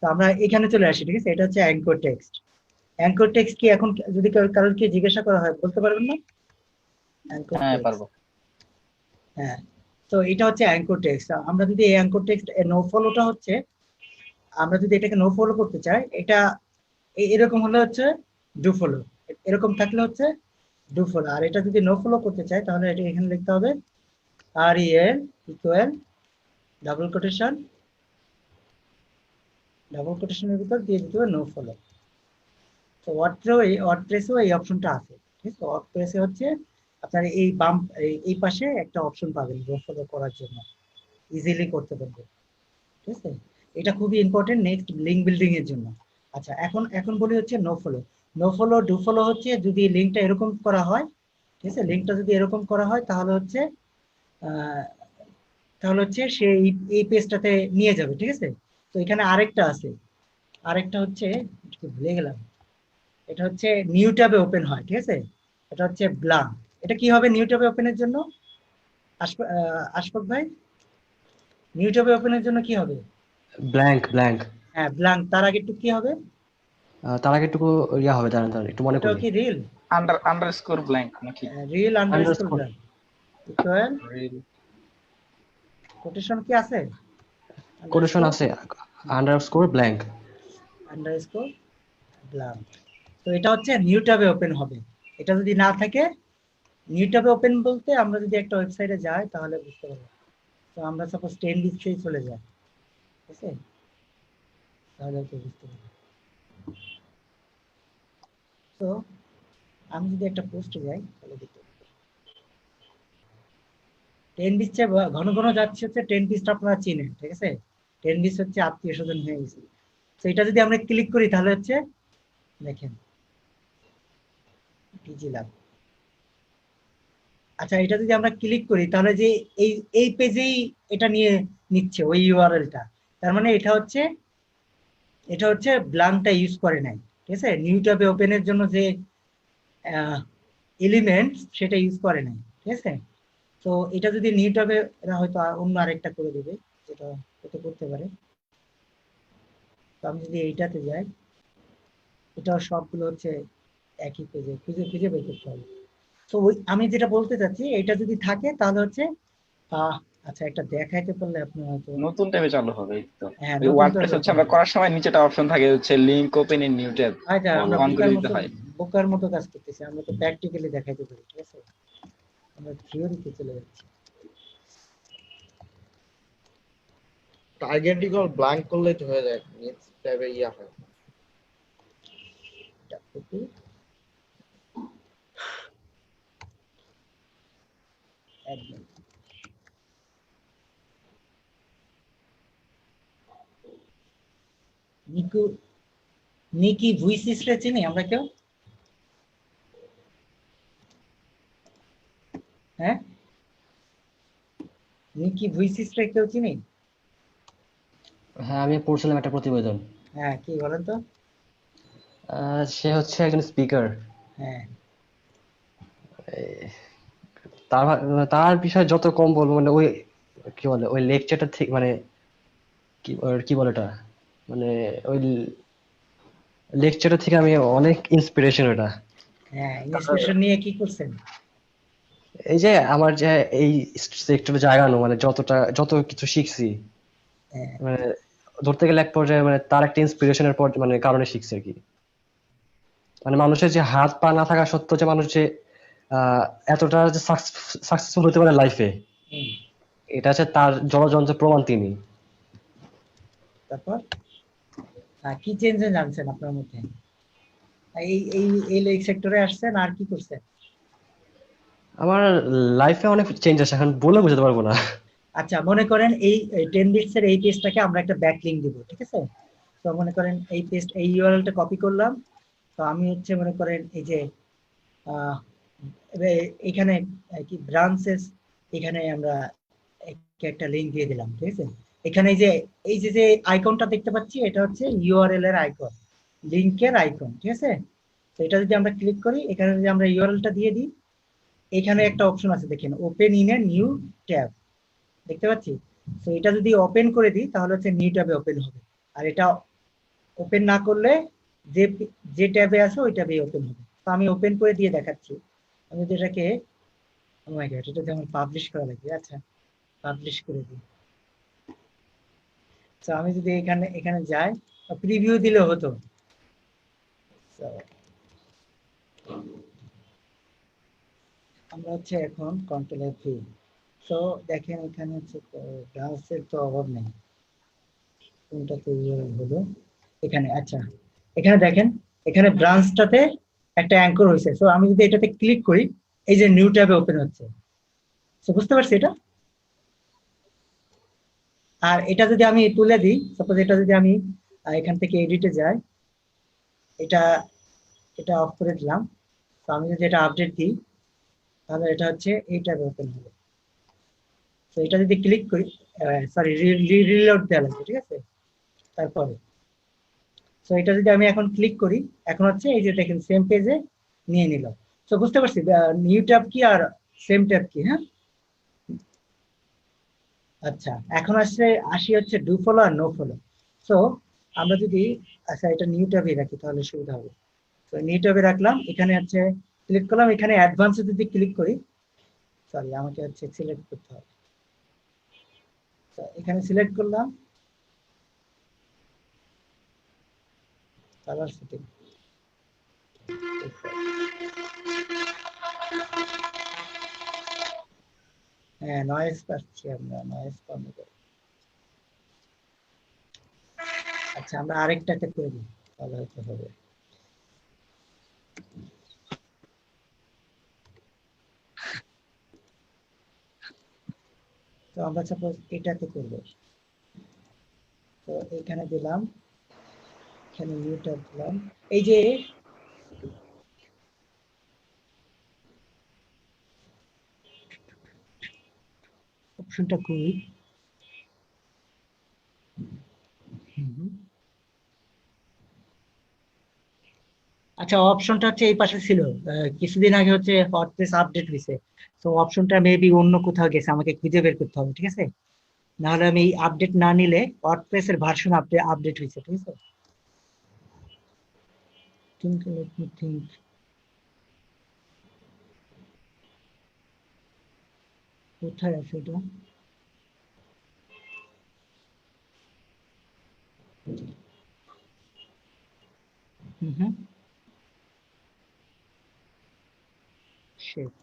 তো আমরা এখানে চলে আসি, ঠিক আছে? এটা হচ্ছে অ্যাঙ্কর টেক্সট। অ্যাঙ্কর টেক্সট কি এখন যদি কারোর কি জিজ্ঞাসা করা হয় বলতে পারবেন না? অ্যাঙ্কর হ্যাঁ টেক্সট, পারবো। হ্যাঁ। তো এটা হচ্ছে অ্যাঙ্কর টেক্সট। আমরা যদি এই অ্যাঙ্কর টেক্সট নো ফলোটা হচ্ছে, আমরা যদি এটাকে নো ফলো করতে চাই, এটা এরকম হলে হচ্ছে ডু ফলো, এরকম থাকলে হচ্ছে ডু ফলো। আর এটা যদি নো ফলো করতে চাই তাহলে এটা এখানে লিখতে হবে আর এল ইকুয়াল ডাবল কোটেশনের ভিতর দিয়ে দিতে হবে নো ফলো। তো ওয়ার্ডপ্রেসেও এই অপশনটা আছে, ঠিক আছে? ওয়ার্ডপ্রেসে হচ্ছে আপনার এই বাম এই পাশে একটা অপশন পাবেন নো ফলো করার জন্য, ইজিলি করতে পারবেন, ঠিক আছে? এটা খুবই ইম্পর্টেন্ট নেক্সট লিঙ্ক বিল্ডিং এর জন্য। আচ্ছা, এখন বলি হচ্ছে no follow. No follow do follow হচ্ছে যদি লিঙ্কটা এরকম করা হয়, ঠিক আছে? লিঙ্কটা যদি এরকম করা হয় তাহলে হচ্ছে সে এই পেজটাতে নিয়ে যাবে, ঠিক আছে? তো এখানে আরেকটা আছে, আরেকটা হচ্ছে একটু ভুলে গেলাম, এটা হচ্ছে নিউ ট্যাবে ওপেন হয়, ঠিক আছে? এটা হচ্ছে ব্লাঙ্ক। এটা কি হবে নিউ ট্যাবে ওপেনের জন্য? আশফাক ভাই, নিউ ট্যাবে ওপেনের জন্য কি হবে? ব্ল্যাঙ্ক। হ্যাঁ, ব্লাঙ্ক। তার আগে একটু কি হবে? তার আগে একটু ইয়া হবে, দাঁড়ান একটু মনে এটাও করি। কি রিল? আন্ডারস্কোর ব্ল্যাঙ্ক নাকি? Reel underscore underscore blank equal reel quotation কি আছে? কোটেশন আন্ডারস্কোর আছে, আন্ডারস্কোর ব্ল্যাঙ্ক। Underscore blank. তো এটা হচ্ছে নিউ ট্যাবে ওপেন হবে। এটা যদি না থাকে, নিউ ট্যাবে ওপেন বলতে আমরা যদি একটা ওয়েবসাইটে যাই তাহলে বুঝতে পারবো। তো আমরা সাপোজ 10 লিস্টে চলে যাই, ঠিক আছে? তাহলে তো বুঝতে পারবো। তো আমি যদি একটা পোস্টে যাই তাহলে দেখতে পাবো 10 লিস্টে ঘন ঘন যাচ্ছে হচ্ছে 10 লিস্ট আপনারা চিনেন, ঠিক আছে? 10 লিস্ট হচ্ছে আত্মীয় স্বজন হয়ে গেছে। তো এটা যদি আমরা ক্লিক করি তাহলে হচ্ছে দেখেন ইজি লাভ। আচ্ছা, এটা যদি আমরা ক্লিক করি তাহলে যে এই পেজেই এটা নিয়ে নিচ্ছে ওই ইউআরএলটা। তার মানে এটা হচ্ছে ব্লাঙ্কটা ইউজ করে নাই, ঠিক আছে? নিউ ট্যাবে ওপেনের জন্য যে এলিমেন্ট সেটা ইউজ করে নাই, ঠিক আছে? তো এটা যদি নিউ ট্যাবে এরা হয়তো অন্য আরেকটা করে দেবে, যেটা হতে করতে পারে। তো আমি যদি এইটাতে যাই, এটা সবগুলো হচ্ছে একই পেজে, খুঁজে খুঁজে বের করতে হবে। তো আমি যেটা বলতে চাচ্ছি, এটা যদি থাকে তাহলে হচ্ছে আচ্ছা, একটা দেখাইতে পারলে আপনি হয়তো। নতুন ট্যাবে চালু হবে এই তো। হ্যাঁ, ওই নতুন ওয়ার্ডপ্রেস ট্যাবে হচ্ছে আমরা করার সময় নিচেটা অপশন থাকে হচ্ছে link open in new tab, আচ্ছা, আমরা অন করে দিতে হয়। বোকার মতো কাজ করতেছি, আমরা তো প্র্যাকটিক্যালি দেখাইতে পারি, ঠিক আছে? আমরা থিওরিতে চলে যাচ্ছি। আইডেন্টিক্যাল ব্ল্যাঙ্ক করলেই তো হয়ে যায়, নেক্সট ট্যাবে ইয়া হয়। একদম নিকি ভুইসিস রে চিনি আমরা কেউ? হ্যাঁ, নিকি ভুইসিস রে কেউ চিনি? হ্যাঁ, আমি পড়ছিলাম একটা প্রতিবেদন। হ্যাঁ, কি বলেন তো? সে হচ্ছে একজন স্পিকার। হ্যাঁ, তার তার বিষয়ে যত কম বলবো, মানে ওই কি বলে ওই লেকচারটা থেকে, মানে কি বলে ওটা, মানে ওই লেকচারটা থেকে আমি অনেক ইন্সপিরেশন ওটা। হ্যাঁ, ইন্সপিরেশন নিয়ে কি করছেন? এই যে আমার যে এই সেক্টরে জায়গানো, মানে যত কিছু শিখছি, হ্যাঁ, মানে ধরতে গেলে এক পর্যায়ে মানে তার একটা ইন্সপিরেশনের পর মানে কারণে শিখছি আর কি। মানে মানুষের যে হাত পা না থাকা সত্ত্বেও যে মানুষ যে এতটা যে সাকসেসফুল হতে পারে লাইফে, হুম, এটা হচ্ছে তার জলযন্ত্রের প্রমাণ তিনি। তারপর কি চেঞ্জ জানছেন আপনার মধ্যে? এই এই এই লেক সেক্টরে আসছেন আর কি করছেন? আমার লাইফে অনেক চেঞ্জ আছে, এখন বলে বোঝাতে পারবো না। আচ্ছা, মনে করেন এই 10 বিটস এর এই পেজটাকে আমরা একটা ব্যাকলিংক দিব, ঠিক আছে? তো মনে করেন এই পেজ, এই ইউআরএলটা কপি করলাম। তো আমি হচ্ছে মনে করেন এই যে আহ, এখানে কি ব্রাঞ্চেস, এখানে আমরা একটা লিংক দিয়ে দিলাম, ঠিক আছে? এখানে এই যে আইকনটা দেখতে পাচ্ছি, এটা হচ্ছে ইউআরএল এর আইকন, লিংকের আইকন, ঠিক আছে? তো এটা যদি আমরা ক্লিক করি, এখানে যদি আমরা ইউআরএলটা দিয়ে দিই, এখানে একটা অপশন আছে দেখেন, open in a new tab, দেখতে পাচ্ছি। তো এটা যদি ওপেন করে দিই তাহলে হচ্ছে নিউ ট্যাবে ওপেন হবে। আর এটা ওপেন না করলে যে যে ট্যাবে আছে ওই ট্যাবে ওপেন হবে। তো আমি ওপেন করে দিয়ে দেখাচ্ছি। আমি যদি এটাকে ও মাই গড, এটা যেমন পাবলিশ করা লাগবে। আচ্ছা, পাবলিশ করে দিই। তো আমি যদি এখানে এখানে যাই, প্রিভিউ দিলে হতো। So, আমরা হচ্ছে এখন কন্ট্রোল F3। তো দেখেন এখানে হচ্ছে ব্রাউজারের তো অভাব নেই। কোনটাতে হলো এখানে। আচ্ছা, এখানে দেখেন, এখানে ব্রাঞ্চটাতে একটা অ্যাঙ্কর হয়েছে। সো আমি যদি এটাতে ক্লিক করি, এই যে নিউ ট্যাবে ওপেন হচ্ছে। সো বুঝতে পারছি এটা। আর এটা যদি আমি তুলে দিই, সাপোজ এটা যদি আমি এখান থেকে এডিটে যাই, এটা এটা অফ করে দিলাম। তো আমি যদি এটা আপডেট দিই, তাহলে এটা হচ্ছে এই ট্যাবে ওপেন হবে। তো এটা যদি ক্লিক করি, সরি, রিলোড দেওয়া লাগবে, ঠিক আছে। তারপরে তো এটা যদি আমি এখন ক্লিক করি, এখন হচ্ছে এই যে দেখেন সেম পেজে নিয়ে নিল। তো বুঝতে পারছি নিউ ট্যাব কি আর সেম ট্যাব কি। হ্যাঁ, আচ্ছা, এখন আসি হচ্ছে ডু ফলো আর নো ফলো। সো আমরা যদি, আচ্ছা, এটা নিউ ট্যাবে রাখি তাহলে সুবিধা হবে। তো নিউ ট্যাবে রাখলাম, এখানে হচ্ছে ক্লিক করলাম, এখানে অ্যাডভান্সে যদি ক্লিক করি, সরি আমাকে হচ্ছে সিলেক্ট করতে হবে। তো এখানে সিলেক্ট করলাম কালার সেটিং। হ্যাঁ, নয়েজ পাচ্ছি, আমরা নয়েজ কম করি। আচ্ছা, আমরা আরেকটাতে করে দিই, তাহলে হয়তো হবে। তো আমরা সাপোজ এটাতে করব। তো এখানে দিলাম, এখানে নিউ ট্যাব দিলাম। এই যে অপশনটা কই, আচ্ছা, অপশনটা হচ্ছে এই পাশে ছিল। কিছুদিন আগে হচ্ছে ওয়ার্ডপ্রেস আপডেট হয়েছে। তো অপশনটা মেবি অন্য কোথাও গেছে, আমাকে খুঁজে বের করতে হবে, ঠিক আছে। না হলে আমি আপডেট না নিলে ওয়ার্ডপ্রেস এর ভার্সন আপডেট হয়েছে, ঠিক আছে। Let me think. কোথায় আছে এটা? হুম, শিট।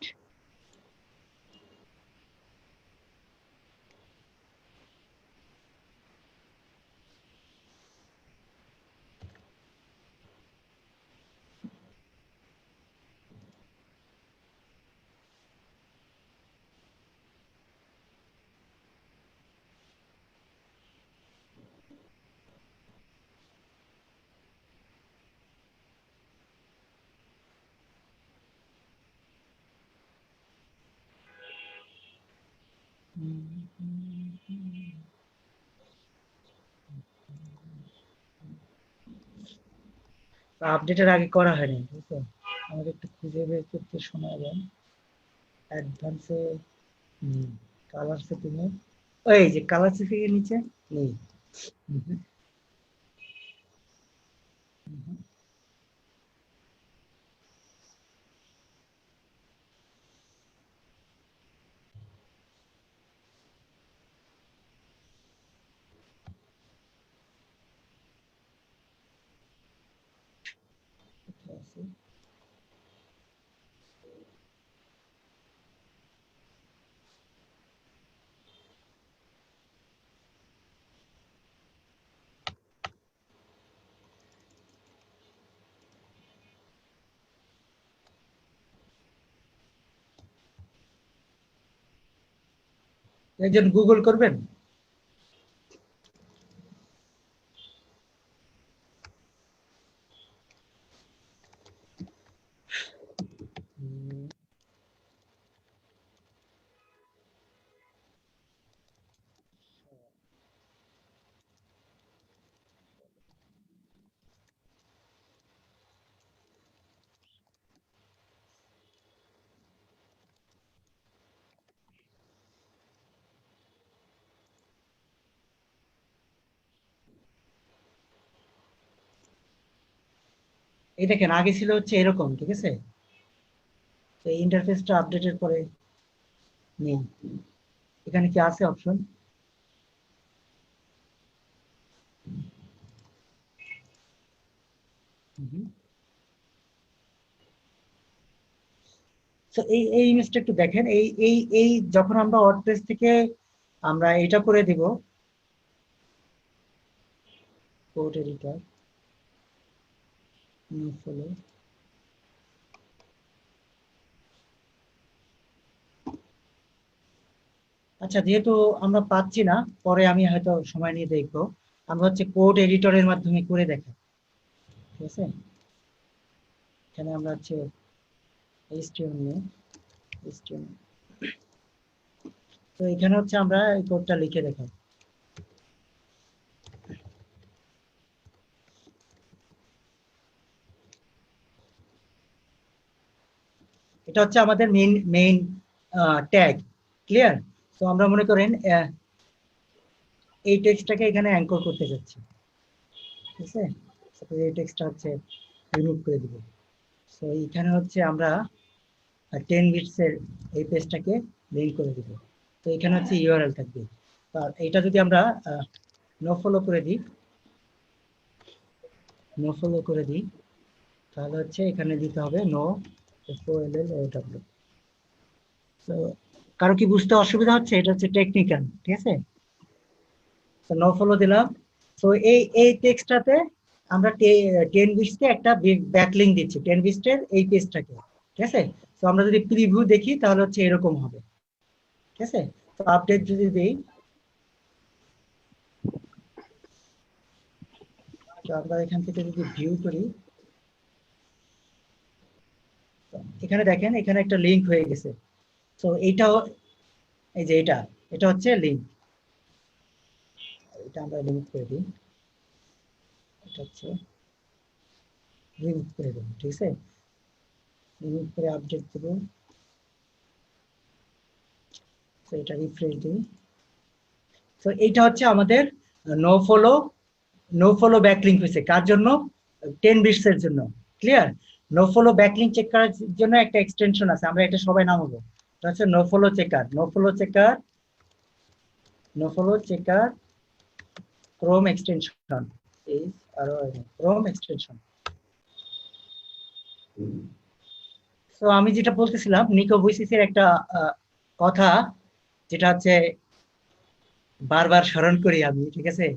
আপডেটের আগে করা হয়নি, ঠিক আছে। আমাকে একটু খুঁজে বের করতে সময় দেন। অ্যাডভান্সে কালার সেটিং এ, এই যে কালার সেটিং এর নিচে নেই। হুম, হুম, হুম, কোথায় আছে? একজন গুগল করবেন। হুম, এই দেখেন আগে ছিল হচ্ছে এরকম, ঠিক আছে? তো এই ইন্টারফেসটা আপডেটের পরে নেই। এখানে কি আছে অপশন? তো এই ইমেজটা একটু দেখেন, এই যখন আমরা ওয়ার্ডপ্রেস থেকে আমরা এটা করে দিব কোড এডিটর ফলো, আচ্ছা যেহেতু আমরা পাচ্ছি না, পরে আমি হয়তো সময় নিয়ে দেখবো। আমরা হচ্ছে কোড এডিটরের মাধ্যমে করে দেখা, ঠিক আছে? এখানে আমরা হচ্ছে HTML তো এখানে হচ্ছে আমরা এই কোডটা লিখে দেখাই। এটা হচ্ছে আমাদের মেইন ট্যাগ, ক্লিয়ার? তো আমরা মনে করেন এই টেক্সটটাকে এখানে অ্যাঙ্কর করতে যাচ্ছি, ঠিক আছে? সাপোজ এই টেক্সটটা হচ্ছে রিমুভ করে দিব। সো এখানে হচ্ছে আমরা 10 বিটস এর এই পেজটাকে লিংক করে দিব। তো এখানে হচ্ছে ইউআরএল থাকবে। আর এটা যদি আমরা নো ফলো করে দিই তাহলে হচ্ছে এখানে দিতে হবে নো FOLLOW। তো কারো কি বুঝতে অসুবিধা হচ্ছে? এটা হচ্ছে টেকনিক্যাল, ঠিক আছে? তো নো ফলো দিলাম। তো এই টেক্সটটাতে আমরা 10 বিটসকে একটা ব্যাকলিংক দিচ্ছি, 10 বিটসের এই পেজটাকে, ঠিক আছে? তো আমরা যদি প্রিভিউ দেখি তাহলে হচ্ছে এরকম হবে, ঠিক আছে? তো আপডেট যদি দেই, তো আমরা এখান থেকে যদি ভিউ করি, তো এখানে দেখেন এখানে একটা লিংক হয়ে গেছে। তো এইটাও, এই যে এটা হচ্ছে লিংক। এটা আমরা লিমিট করে দিই, এটা হচ্ছে লিমিট করে দেবো, ঠিক আছে? লিমিট করে আপডেট দেবো। তো এটা রিফ্রেশ দিই। তো এইটা হচ্ছে আমাদের নো ফলো ব্যাকলিংক হয়েছে। কার জন্য? 10 বিটস এর জন্য, clear? No follow backlink check করার জন্য একটা এক্সটেনশন আছে, আমরা এটা সবাই নামাবো। এটা হচ্ছে no follow checker Chrome extension, Chrome extension. তো আমি যেটা বলতেছিলাম, নিকো ভুইসিসের একটা কথা, যেটা হচ্ছে বারবার স্মরণ করি আমি, ঠিক আছে?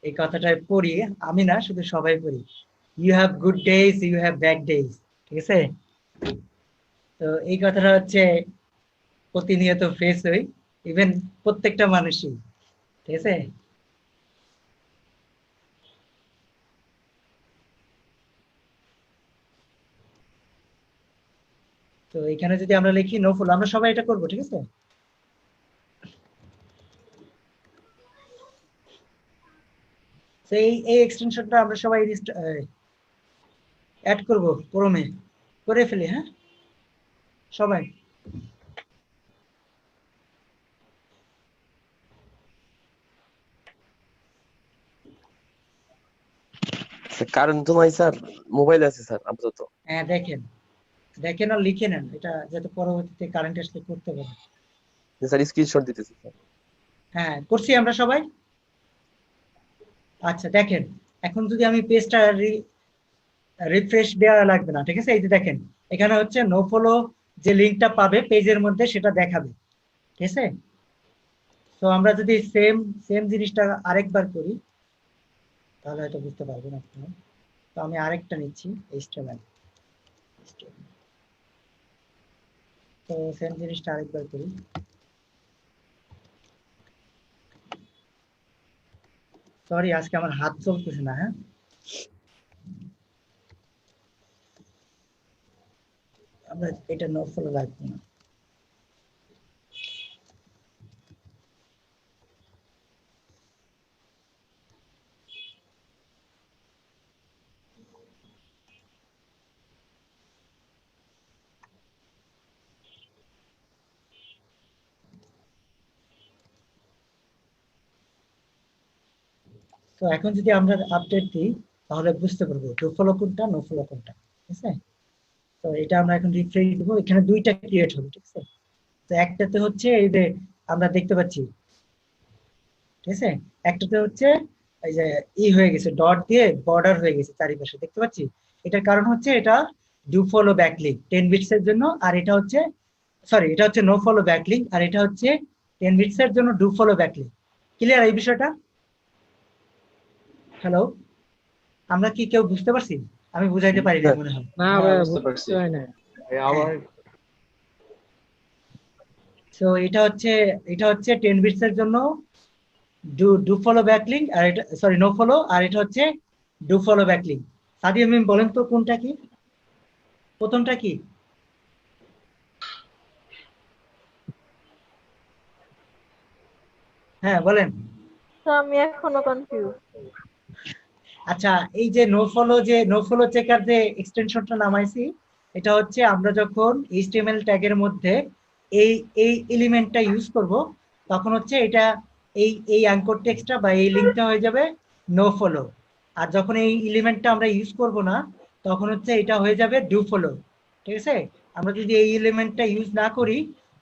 এই কথাটা পড়ি, আমি না শুধু সবাই পড়ি। You have good days, you have bad days, ঠিক আছে? তো এই কথাটা হচ্ছে প্রতিনিয়ত ফেস হই, ইভেন প্রত্যেকটা মানুষই, ঠিক আছে? তো এখানে যদি আমরা লিখি নো ফলো, আমরা সবাই এটা করবো, ঠিক আছে? তো এই এক্সটেনশনটা আমরা সবাই অ্যাড করব ক্রোমে, করে ফেলি, হ্যাঁ সবাই। কারণ তোমার স্যার মোবাইল আছে স্যার আপাতত। হ্যাঁ দেখেন আর লিখে নেন, এটা যাতে পরবর্তীতে কারেন্ট আসলে করতে পারে। স্যার স্ক্রিনশট দিতেছি স্যার। হ্যাঁ করছি আমরা সবাই। আচ্ছা দেখেন, এখন যদি আমি পেজটা রিফ্রেশ দেওয়া লাগবে না, ঠিক আছে? এই যে দেখেন এখানে হচ্ছে নো ফলো যে লিঙ্কটা পাবে পেজের মধ্যে সেটা দেখাবে, ঠিক আছে? তো আমরা যদি সেম জিনিসটা আরেকবার করি তাহলে হয়তো বুঝতে পারবেন আপনারা। তো আমি আরেকটা নিচ্ছি HTML। তো সেম জিনিসটা আরেকবার করি। সরি আজকে আমার হাত চলতেছে না, হ্যাঁ? আমরা এটা নো ফলো রাখবো না। তো এখন যদি আমরা আপডেট দিই তাহলে বুঝতে পারবো ডু ফলো কোনটা, নো ফলো কোনটা। আছে। তো এটা আমরা এখন রিফ্রেশ দেবো, এখানে দুইটা ক্রিয়েট হবে, ঠিক আছে। তো একটাতে হচ্ছে এই যে আমরা দেখতে পাচ্ছি, ঠিক আছে, একটাতে হচ্ছে এই যে হয়ে গেছে, ডট দিয়ে বর্ডার হয়ে গেছে চারিপাশে, দেখতে পাচ্ছি। এটার কারণ হচ্ছে এটা ডু ফলো ব্যাকলিংক 10 বিটস এর জন্য, আর এটা হচ্ছে সরি এটা হচ্ছে নো ফলো ব্যাকলিংক, আর এটা হচ্ছে 10 বিটস এর জন্য ডু ফলো ব্যাকলিংক। ক্লিয়ার এই বিষয়টা? হ্যালো, আমরা কি কেউ বুঝতে পারছি? আমি বুঝাইতে পারি না মনে হয়। না হ্যাঁ, ভাই বুঝতে পারছি। বুঝতে হয় না। আমার সো এটা হচ্ছে 10 বিটস এর জন্য ডু ফলো ব্যাকলিংক, আর এটা সরি নো ফলো, আর এটা হচ্ছে ডু ফলো ব্যাকলিংক। সাদিয়া মিম বলেন তো কোনটা কি, প্রথমটা কি? হ্যাঁ বলেন। তো আমি এখনো কনফিউজ। আচ্ছা, এই যে নো ফলো চেকার যে এক্সটেনশনটা নামাইছি, এটা হচ্ছে আমরা যখন এইচটিএমএল ট্যাগের মধ্যে এই এই এলিমেন্টটা ইউজ করব, তখন হচ্ছে এটা এই অ্যাঙ্কর টেক্সটটা বা এই লিংকটা হয়ে যাবে নো ফলো। আর যখন এই এলিমেন্টটা আমরা ইউজ করব না, তখন হচ্ছে এটা হয়ে যাবে ডু ফলো, ঠিক আছে। আমরা যদি এই এলিমেন্টটা ইউজ না করি,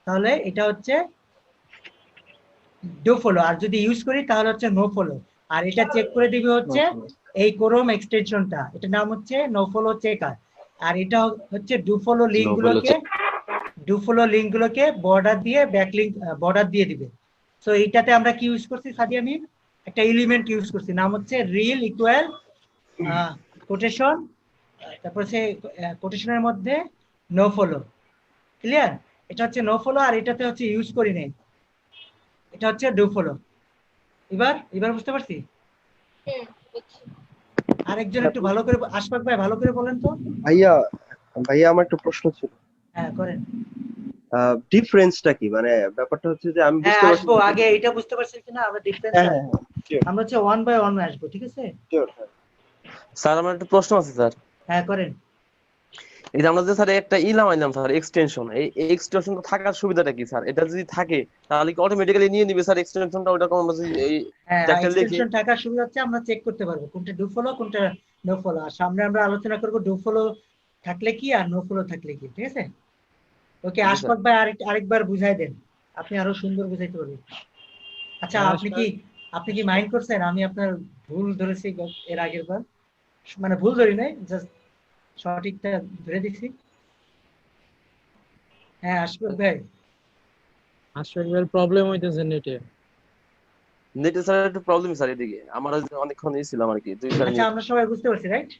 তাহলে এটা হচ্ছে ডু ফলো, আর যদি ইউজ করি তাহলে হচ্ছে নো ফলো। আর এটা চেক করে দিবে হচ্ছে এই ক্রোম এক্সটেনশনটা, এটার নাম হচ্ছে নো ফলো চেকার। আর এটা হচ্ছে ডু ফলো লিঙ্কগুলোকে বর্ডার দিয়ে ব্যাকলিংক বর্ডার দিয়ে দিবে। সো এইটাতে আমরা কি ইউজ করছি সাদিয়া মিম? একটা এলিমেন্ট ইউজ করছি, নাম হচ্ছে রিল ইকুয়াল কোটেশন, তারপর সে কোটেশনের মধ্যে নো ফলো। ক্লিয়ার? এটা হচ্ছে নো ফলো, আর এটাতে হচ্ছে ইউজ করি নাই, এটা হচ্ছে ডু ফলো। এবার বুঝতে পারছি? আরেকজন একটু ভালো করে, আশফাক ভাই ভালো করে বলেন তো। ভাইয়া ভাইয়া আমার একটা প্রশ্ন ছিল, হ্যাঁ করেন। ডিফারেন্সটা কি? মানে ব্যাপারটা হচ্ছে যে আমি হ্যাঁ বুঝতে পারছি আসবো, আগে এটা বুঝতে পারছেন কিনা আমরা ডিফারেন্স হ্যাঁ হ্যাঁ sure, আমরা হচ্ছে 1 বাই 1 আসবো, ঠিক আছে। sure, হ্যাঁ। স্যার আমার একটা প্রশ্ন আছে স্যার। হ্যাঁ করেন। এই যে আমরা যে স্যার একটা নামাইলাম স্যার এক্সটেনশন, এই এক্সটেনশনটা থাকার সুবিধাটা কি স্যার? এটা যদি থাকে তাহলে কি অটোমেটিক্যালি নিয়ে নিবে স্যার এক্সটেনশনটা? ওটা কোন যদি এই হ্যাঁ, ট্যাগটা লিখে এক্সটেনশন থাকার সুবিধা হচ্ছে আমরা চেক করতে পারবো কোনটা ডু ফলো কোনটা নো ফলো। আর সামনে আমরা আলোচনা করব ডু ফলো থাকলে কি আর নো ফলো থাকলে কি, ঠিক আছে। ওকে, জি, স্যার। আশফাক ভাই আরেকবার বুঝাই দেন, আপনি আরো সুন্দর বুঝাইতে পারবেন। আচ্ছা, হ্যাঁ, আপনি কি মাইন্ড করছেন আমি আপনার ভুল ধরেছি এর আগের বার? মানে ভুল ধরি নাই, জাস্ট সঠিকটা ধরে দিছি। হ্যাঁ আশফাক ভাই। আসলে প্রবলেম হইতেছে নেটে। নেটে স্যার একটু প্রবলেম স্যার, এদিকে আমার অনেকক্ষণ ছিল আর কি 2-4 আচ্ছা, মিনিট। আমরা সবাই বুঝতে পারছি, রাইট?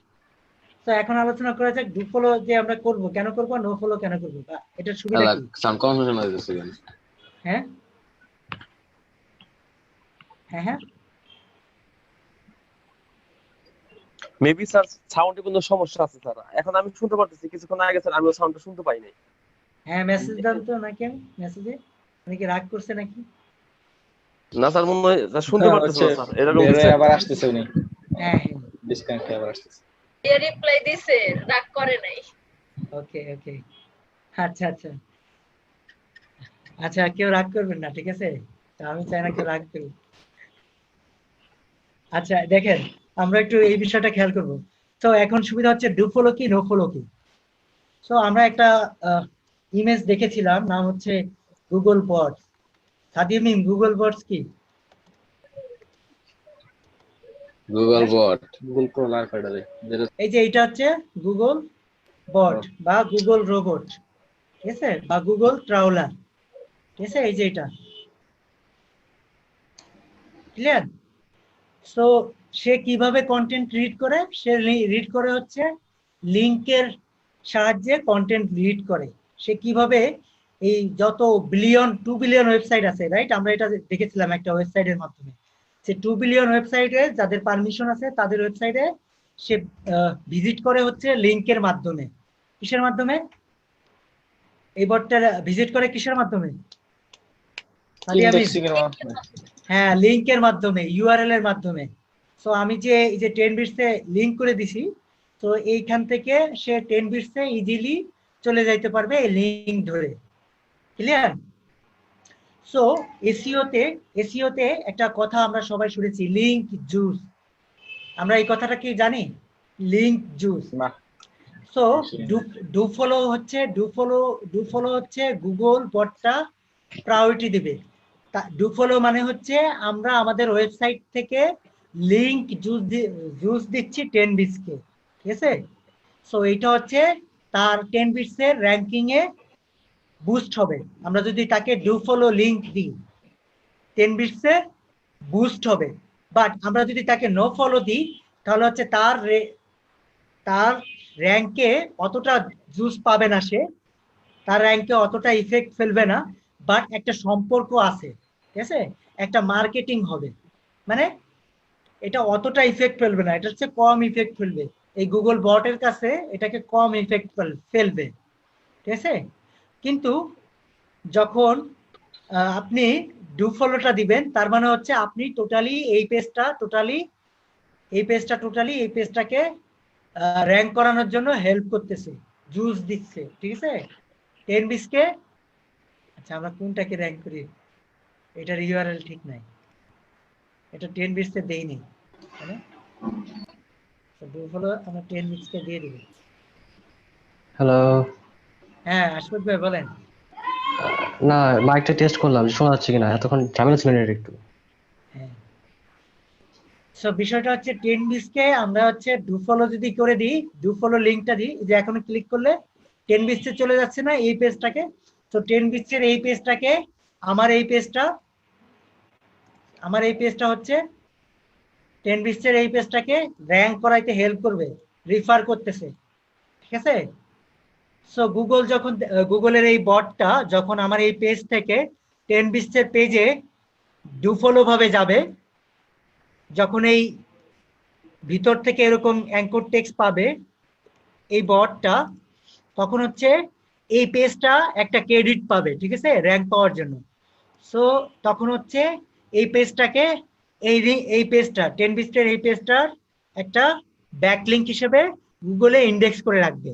তো এখন আলোচনা করা যাক ডু ফলো যে আমরা করব কেন করব, নো ফলো কেন করব, বা এটার সুবিধা কি। সাউন্ড কনফারেন্স হইতেছে কেন? হ্যাঁ হ্যাঁ হ্যাঁ মেবি স্যার সাউন্ডে কোনো সমস্যা আছে স্যার। এখন আমি শুনতে পারতেছি, কিছুক্ষণ আগে স্যার আমিও সাউন্ডটা শুনতে পাই নাই। হ্যাঁ, মেসেজ দেন তো নাকি, মেসেজে উনি কি রাগ করছে নাকি? না স্যার মনে হয় স্যার শুনতে পারতেছি না স্যার, এরকম বের কিছু হয়ে একটা। আবার আসতেছে উনি, হ্যাঁ হ্যাঁ ডিসকানেক্ট হয়ে আবার আসতেছে। এ রিপ্লাই দিছে, রাগ করে নাই। ওকে ওকে, আচ্ছা আচ্ছা আচ্ছা, কেউ রাগ করবেন না, ঠিক আছে। তো আমি চাই না কেউ রাগ করুন। আচ্ছা দেখেন, আমরা একটু এই বিষয়টা খেয়াল করব। তো এখন সুবিধা হচ্ছে ডু ফলো কি নো ফলো কি। তো আমরা একটা ইমেজ দেখেছিলাম, নাম হচ্ছে গুগল বটস। সাদিয়া মিম, গুগল বটস কি? গুগল বট, গুগল ক্রোল আর কয়টা দেয়? এই যে এটা হচ্ছে গুগল বট বা গুগল রোবট, ঠিক আছে, বা গুগল ট্রাউলার, ঠিক আছে। এই যে এটা ক্লিয়ার। সো সে কিভাবে কন্টেন্ট রিড করে? সে রিড করে হচ্ছে লিংকের সাহায্যে কন্টেন্ট রিড করে। সে কিভাবে এই যত 2 বিলিয়ন ওয়েবসাইট আছে, রাইট, আমরা এটা দেখেছিলাম একটা ওয়েবসাইটের মাধ্যমে। সে 2 বিলিয়ন ওয়েবসাইটে যাদের পারমিশন আছে তাদের ওয়েবসাইটে সে ভিজিট করে হচ্ছে লিংকের মাধ্যমে। কিসের মাধ্যমে? এই বটটা ভিজিট করে কিসের মাধ্যমে? ইন্ডেক্সিং এর মাধ্যমে। হ্যাঁ, লিংকের মাধ্যমে, ইউআরএল এর মাধ্যমে। সো আমি যে এই যে 10 বিটসে লিংক করে দিছি, তো এইখান থেকে সে 10 বিটসে ইজিলি চলে যাইতে পারবে এই লিংক ধরে। ক্লিয়ার? সো এসইওতে একটা কথা আমরা সবাই শুনেছি, লিংক জুস। আমরা এই কথাটা কি জানি? Link juice. না। সো ডু ফলো হচ্ছে গুগল বটটা প্রায়োরিটি দিবে। ডু ফলো মানে হচ্ছে আমরা আমাদের ওয়েবসাইট থেকে লিংক জুস দিচ্ছি 10 বিটসকে, ঠিক আছে? সো এটা হচ্ছে তার 10 বিটস এর র্যাঙ্কিং এ বুস্ট হবে। আমরা যদি তাকে ডু ফলো লিংক দিই 10 বিটস এ বুস্ট হবে। বাট আমরা যদি তাকে নো ফলো দিই তাহলে হচ্ছে তার র্যাঙ্কে অতটা জুস পাবে না, সে তার র্যাঙ্কে অতটা ইফেক্ট ফেলবে না। বাট একটা সম্পর্ক আছে, ঠিক আছে? একটা মার্কেটিং হবে, মানে এটা অতটা ইফেক্ট ফেলবে না, এটা হচ্ছে কম ইফেক্ট ফেলবে। এই গুগল বটের কাছে এটাকে কম ইফেক্ট ফেলবে, ঠিক আছে? কিন্তু যখন আপনি ডু ফলোটা দিবেন তার মানে হচ্ছে আপনি টোটালি এই পেজটাকে র্যাঙ্ক করানোর জন্য হেল্প করতেছে, জুস দিচ্ছে, ঠিক আছে? 10 বিটসকে, আচ্ছা আমরা কোনটাকে র্যাঙ্ক করি, এটার ইউআরএল ঠিক নাই, এটা 10 বিটসে দেইনি, তাই না? তো ডু ফলো আমরা 10 বিটসকে দিয়ে দিব। হ্যালো। হ্যাঁ আশফাক ভাই বলেন। না, মাইকটা টেস্ট করলাম যে শোনা যাচ্ছে কিনা, এতক্ষণ ঝামেলা ছিল না একটু। হ্যাঁ, সো বিষয়টা হচ্ছে 10 বিটসকে আমরা হচ্ছে ডু ফলো যদি করে দিই, ডু ফলো লিংকটা দিই, যে এখন ক্লিক করলে 10 বিটসে চলে যাচ্ছে না এই পেজটাকে। তো 10 বিটসের এই পেজটাকে আমার এই পেজটা হচ্ছে 10 বিটসের এই পেজটাকে র্যাঙ্ক করাইতে হেল্প করবে, রিফার করতেছে, ঠিক আছে? সো গুগলের এই বটটা যখন আমার এই পেজ থেকে 10 বিটসের পেজে ডু ফলো ভাবে যাবে, যখন এই ভিতর থেকে এরকম অ্যাঙ্কর টেক্সট পাবে এই বটটা, তখন হচ্ছে এই পেজটা একটা ক্রেডিট পাবে, ঠিক আছে, র্যাঙ্ক পাওয়ার জন্য। সো তখন হচ্ছে এই পেজটাকে এই পেজটা 10 বিটসের এই পেজটার একটা ব্যাকলিংক হিসেবে গুগলে ইন্ডেক্স করে রাখবে।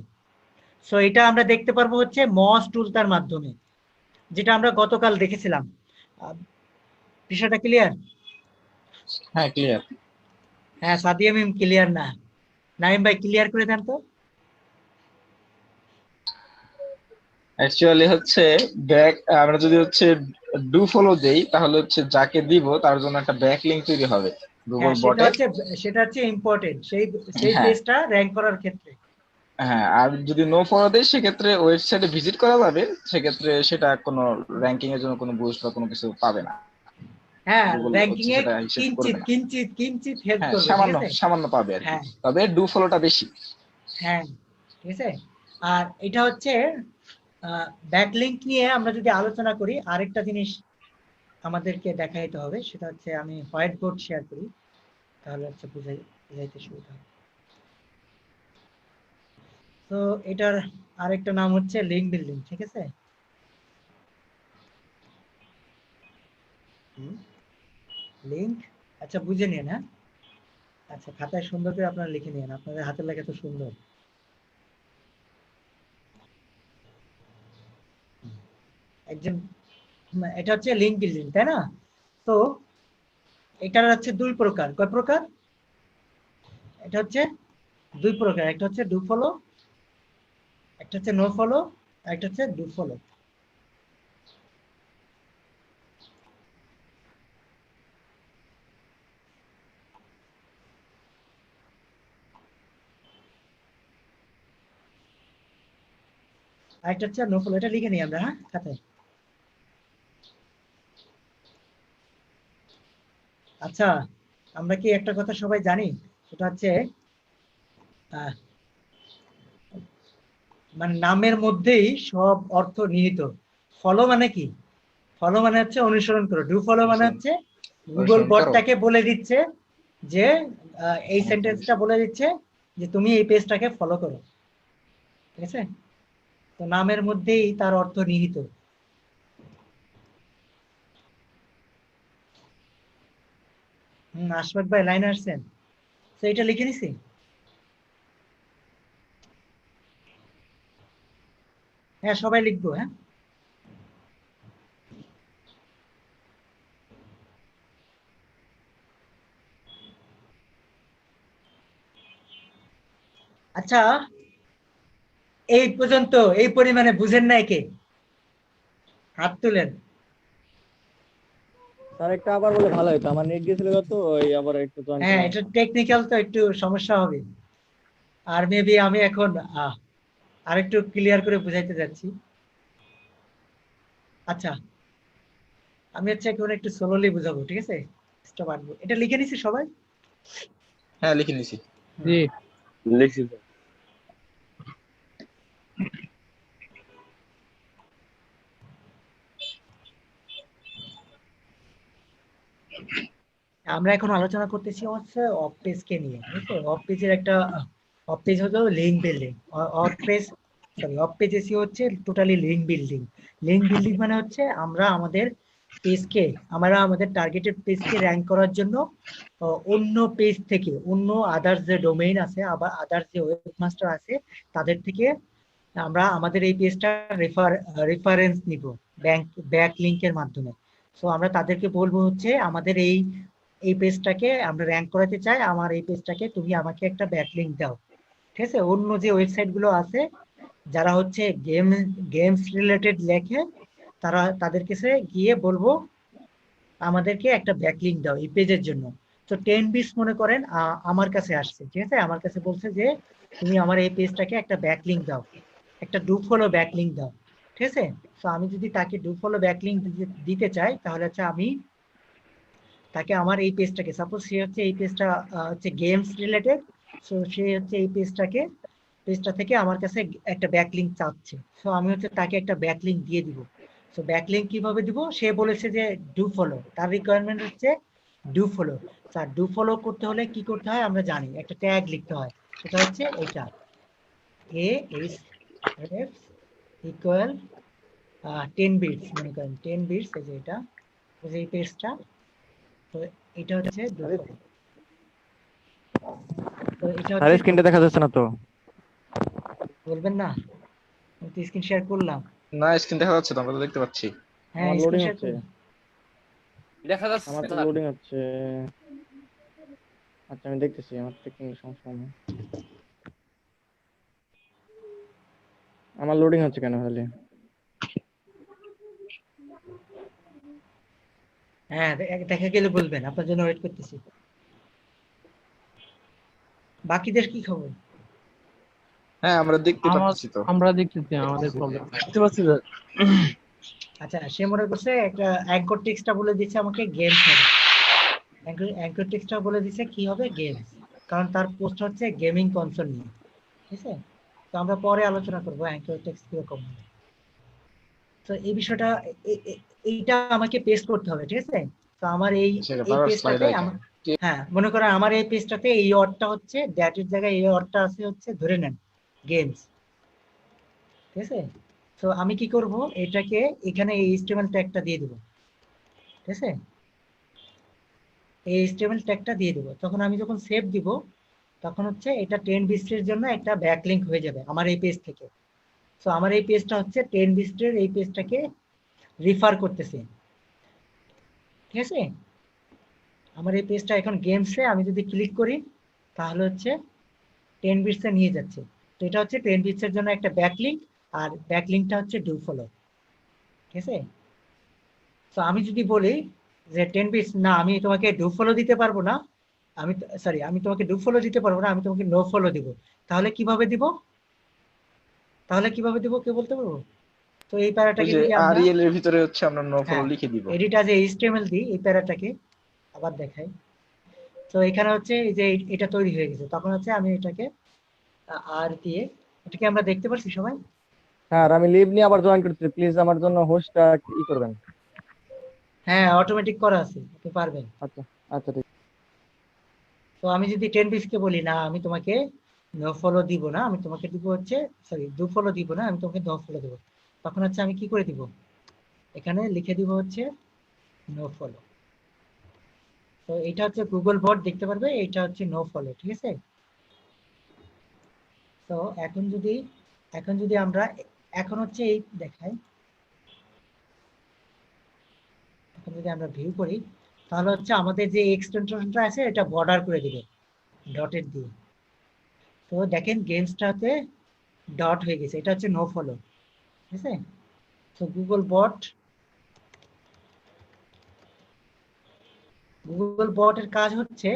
সো এটা আমরা দেখতে পারবো হচ্ছে মস টুলটার মাধ্যমে, যেটা আমরা গতকাল দেখেছিলাম। বিষয়টা ক্লিয়ার? হ্যাঁ ক্লিয়ার। হ্যাঁ সাদিয়া মিম ক্লিয়ার না, নাইম ভাই ক্লিয়ার করে দেন তো। অ্যাকচুয়ালি হচ্ছে আমরা যদি হচ্ছে ডু ফলো দেই তাহলে হচ্ছে যাকে দিব তার জন্য একটা ব্যাক লিংক তৈরি হবে গুগল হ্যাঁ বটে। সেটা হচ্ছে ইম্পর্টেন্ট সেই হ্যাঁ পেজটা র্যাঙ্ক করার ক্ষেত্রে। হ্যাঁ, আর যদি নো ফলো দেই সেক্ষেত্রে ওয়েবসাইটে ভিজিট করা যাবে, সেক্ষেত্রে সেটা কোনো র্যাঙ্কিং এর জন্য কোনো বুস্ট বা কোনো কিছু পাবে না, হ্যাঁ গুগল র্যাঙ্কিং হচ্ছে এ সেটা হিসেব করবে কিঞ্চিত না। কিঞ্চিত কিঞ্চিত হেল্প হ্যাঁ করবে, ঠিক সামান্য আছে? সামান্য পাবে আর কি, হ্যাঁ তবে ডু ফলোটা বেশি। হ্যাঁ ঠিক আছে। আর এটা হচ্ছে ব্যাকলিংক নিয়ে আমরা যদি আলোচনা করি, আরেকটা জিনিস আমাদেরকে দেখাইতে হবে, সেটা হচ্ছে আমি হোয়াইট বোর্ড শেয়ার করি, তাহলে হচ্ছে বুঝাইতে সুবিধা হবে। তো এটার আরেকটা নাম হচ্ছে লিঙ্ক বিল্ডিং, ঠিক আছে? লিঙ্ক, আচ্ছা বুঝে নিন। হ্যাঁ আচ্ছা, খাতায় সুন্দর করে আপনারা লিখে নিন, আপনাদের হাতের লেখা তো সুন্দর। একজন এটা হচ্ছে লিঙ্ক বিল্ডিং, তাই না? তো এটার হচ্ছে দুই প্রকার। কয় প্রকার? এটা হচ্ছে দুই প্রকার, একটা হচ্ছে ডু ফলো, একটা হচ্ছে নো ফলো, একটা হচ্ছে ডু ফলো। আরেকটা হচ্ছে নো ফলো, এটা লিখে নিই আমরা হ্যাঁ খাতায়। আচ্ছা, আমরা কি একটা কথা সবাই জানি, সেটা হচ্ছে আহ, মানে নামের মধ্যেই সব অর্থ নিহিত। ফলো মানে কি? ফলো মানে হচ্ছে অনুসরণ করো, ডু ফলো মানে হচ্ছে গুগল অনুসরণ করো। বটটাকে বলে দিচ্ছে যে এই সেন্টেন্সটা বলে দিচ্ছে যে তুমি এই পেজটাকে ফলো করো, ঠিক আছে? তো নামের মধ্যেই তার অর্থ নিহিত। আশফাক ভাই লাইনে আসছেন? তো এটা লিখে নিছি। হ্যাঁ সবাই লিখবো। হ্যাঁ আচ্ছা, এই পর্যন্ত এই পরিমাণে বুঝেন নাই কে? হাত তুলেন। স্যার একটা আবার বলে ভালো হতো, আমার নেট গেছিল তো ওই আবার একটু জয়েন হ্যাঁ, করে। এটা টেকনিক্যাল তো একটু সমস্যা হবে। আর মেবি আমি এখন আরেকটু ক্লিয়ার করে বুঝাইতে যাচ্ছি। আচ্ছা, আমি হচ্ছে এখন একটু স্লোলি বুঝাবো, ঠিক আছে? স্টপ আনবো। এটা লিখে নিছি সবাই? হ্যাঁ লিখে নিছি। জি লিখছি স্যার। আমরা এখন আলোচনা করতেছি হচ্ছে অফ পেজ কে নিয়ে, ঠিক আছে? অফ পেজের একটা অফ পেজ হলো link building. Off page sorry off page SEO হচ্ছে totally link building. Link building মানে হচ্ছে আমরা আমাদের টার্গেটেড পেজকে র্যাঙ্ক করার জন্য অন্য পেজ থেকে, অন্য আদার্স যে ডোমেইন আছে, আবার আদার্স যে ওয়েবমাস্টার আছে, তাদের থেকে আমরা আমাদের এই পেজটা রেফারেন্স নিব ব্যাক লিংকের মাধ্যমে। সো আমরা তাদেরকে বলবো হচ্ছে আমাদের এই পেজটাকে আমরা র্যাঙ্ক করাতে চাই, আমার এই পেজটাকে তুমি আমাকে একটা ব্যাকলিংক দাও, ঠিক আছে? অন্য যে ওয়েবসাইট গুলো আছে যারা হচ্ছে গেমস রিলেটেড লেখে, তাদের কাছে গিয়ে বলবো আমাদেরকে একটা ব্যাকলিংক দাও এই পেজের জন্য। তো 10 বিটস মনে করেন আমার কাছে আসছে, ঠিক আছে? আমার কাছে বলছে যে তুমি আমার এই পেজটাকে একটা ব্যাকলিংক দাও, একটা ডু ফলো ব্যাকলিংক দাও, ঠিক আছে? তো আমি যদি তাকে ডু ফলো ব্যাকলিংক দিতে চাই, তাহলে হচ্ছে আমি তাকে আমার এই পেজটাকে, সাপোজ সে হচ্ছে এই পেজটা হচ্ছে গেমস রিলেটেড, সো সে হচ্ছে এই পেজটা থেকে আমার কাছে একটা ব্যাকলিংক চাচ্ছে। সো আমি হচ্ছে তাকে একটা ব্যাকলিংক দিয়ে দিব। সো ব্যাকলিংক কিভাবে দিব? সে বলেছে যে ডু ফলো, তার রিকোয়ারমেন্ট হচ্ছে do follow. Sir do follow করতে হলে কি করতে হয় আমরা জানি, একটা ট্যাগ লিখতে হয়, সেটা হচ্ছে এটা AHREF ইকুয়াল 10 বিটস, মনে করেন 10 বিটস, এই যে এটা, এই পেজটা। তো এটা হচ্ছে ডু ফলো। তো এটা স্যার হচ্ছে স্ক্রিনটা দেখা যাচ্ছে না তো। বলবেন না? আমি তো স্ক্রিন শেয়ার করলাম। না স্ক্রিন দেখা যাচ্ছে তো, আমরা তো দেখতে পাচ্ছি। হ্যাঁ, আমার স্ক্রিন লোডিং শেয়ার হচ্ছে, করলাম। দেখা যাচ্ছে আমার তো স্যার। লোডিং হচ্ছে। আচ্ছা আমি দেখতেছি, আমার টেকনিক্যাল সমস্যা নেই। আমার লোডিং হচ্ছে কেন তাহলে? হ্যাঁ, দেখা গেলে বলবেন, আপনার জন্য ওয়েট করতেছি। বাকিদের কি খবর? হ্যাঁ আমরা দেখতে পাচ্ছি তো। আমরা দেখতেছি আমাদের প্রবলেম। দেখতে পাচ্ছি স্যার। আচ্ছা, সে মনে করছে একটা অ্যাঙ্কর টেক্সটটা বলে দিচ্ছে আমাকে গেমস হবে। অ্যাঙ্কর টেক্সটটা বলে দিচ্ছে কি হবে? গেমস। কারণ তার পোস্ট হচ্ছে গেমিং কনসোল নিয়ে, ঠিক আছে? তো আমরা পরে আলোচনা করবো অ্যাঙ্কর টেক্সট কিরকম হবে। তো এই বিষয়টা এইটা আমাকে পেস্ট করতে হবে, ঠিক আছে? তো আমার এই সেটা পাওয়ার স্লাইড পেজটাতে আইকন। হ্যাঁ, মনে করেন আমার এই পেজটাতে এই ওয়ার্ডটা হচ্ছে দ্যাটের জায়গায় এই ওয়ার্ডটা আছে হচ্ছে ধরে নেন গেমস, ঠিক আছে? তো আমি কি করব, এটাকে এখানে এই HTML ট্যাগটা দিয়ে দেব, ঠিক আছে? এই HTML ট্যাগটা দিয়ে দেব, তখন আমি যখন সেভ দিব, তখন হচ্ছে এটা 10 বিটসের জন্য একটা ব্যাকলিংক হয়ে যাবে আমার এই পেজ থেকে। সো আমার এই পেজটা হচ্ছে 10 বিটসের এই পেজটাকে রিফার করতেছে, ঠিক আছে? আমার এই পেজটা এখন গেমসে আমি যদি ক্লিক করি, তাহলে হচ্ছে 10 বিটসে নিয়ে যাচ্ছে। তো এটা হচ্ছে 10 বিটসের জন্য একটা ব্যাকলিংক, আর ব্যাকলিংকটা হচ্ছে ডু ফলো, ঠিক আছে? তো আমি যদি বলি যে 10 বিটস না, আমি তোমাকে ডু ফলো দিতে পারবো না, আমি তোমাকে ডু ফলো দিতে পারবো না, আমি তোমাকে নো ফলো দিব, তাহলে কিভাবে দিব? কে বলতে পারবো? তো এই ওই প্যারাটাকে যে যদি আমরা আরইএল এর ভিতরে হচ্ছে আমরা নো ফলো হ্যাঁ লিখে দিব। এডিট অ্যাজ HTML দিই, এই প্যারাটাকে আবার দেখাই। তো এখানে হচ্ছে এই যে এটা তৈরি হয়ে গেছে, তখন হচ্ছে আমি এটাকে আর দিয়ে, এটাকে আমরা দেখতে পাচ্ছি সবাই? স্যার আমি লিভ নিয়ে আবার জয়েন করতেছি, প্লিজ আমার জন্য হোস্টটা ই করবেন। হ্যাঁ, অটোমেটিক করা আছে, আপনি পারবেন। আচ্ছা আচ্ছা ঠিক। তো আমি যদি 10 বিটসকে বলি না, আমি তোমাকে নো ফলো দিব না, আমি তোমাকে দিব হচ্ছে ডু ফলো দিব না, আমি তোমাকে নো ফলো দেবো, তখন হচ্ছে আমি কি করে দিব? এখানে লিখে দিব হচ্ছে নো ফলো। তো এটা হচ্ছে গুগল বট দেখতে পারবে, এটা হচ্ছে নো ফলো, ঠিক আছে? তো এখন যদি আমরা এখন হচ্ছে এই দেখাই, এখন যদি আমরা ভিউ করি, তাহলে হচ্ছে আমাদের যে এক্সটেনশনটা আছে এটা বর্ডার করে দিবে ডটের দিয়ে। তো দেখেন গেমসটাতে ডট হয়ে গেছে, এটা হচ্ছে নো ফলো, ঠিক আছে। তো গুগল বটের কাজ হচ্ছে,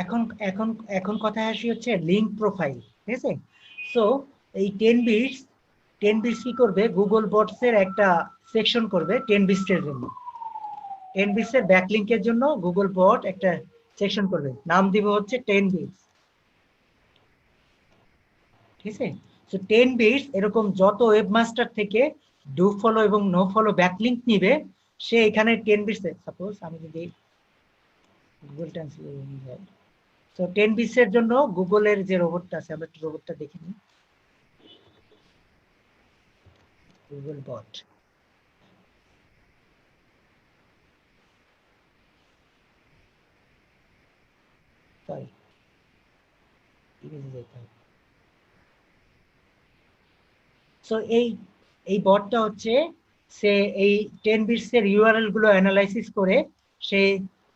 এখন এখন এখন কথা আসি হচ্ছে লিঙ্ক প্রোফাইল, ঠিক আছে। সো এই 10 বিটস কি করবে, গুগল বটস এর একটা সেকশন করবে 10 বিটস এর জন্য, 10 বিটস এর ব্যাকলিংকের জন্য গুগল বট একটা সেকশন করবে, নাম দিব হচ্ছে 10 বিটস, ঠিক আছে। তো 10 বিটস এরকম যত ওয়েবমাস্টার থেকে ডু ফলো এবং নো ফলো ব্যাকলিংক নিবে, সে এখানে 10 বিটস, সাপোজ আমি যদি গুগল ট্রান্সলেট যাই, তো 10 বিটস এর জন্য গুগলের যে রোবটটা আছে, আমরা একটু রোবটটা দেখে নিই, গুগল বট। সরি, ইমেজে যেতে হবে। সো এই বটটা হচ্ছে, সে এই 10 বিটস এর ইউআরএল গুলো অ্যানালাইসিস করে সে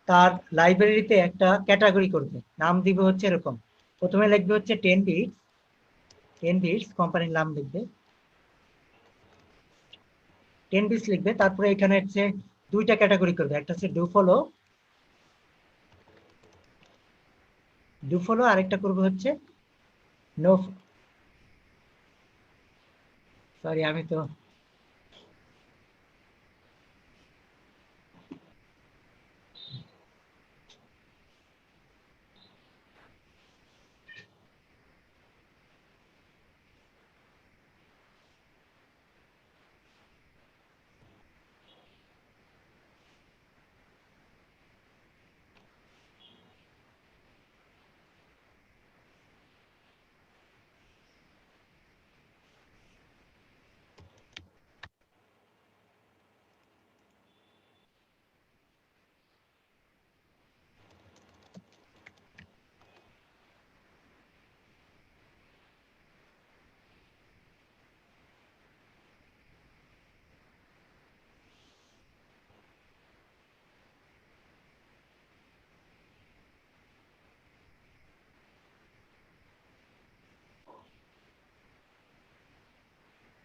তার লাইব্রেরিতে একটা ক্যাটাগরি করবে, নাম দিবে হচ্ছে এরকম, প্রথমে লিখবে হচ্ছে 10 বিটস কোম্পানির নাম লিখবে, 10 বিটস লিখবে, তারপরে এখানে হচ্ছে দুইটা ক্যাটাগরি করবে, একটা হচ্ছে ডু ফলো, আরেকটা করবে হচ্ছে নো, সরি আমি তো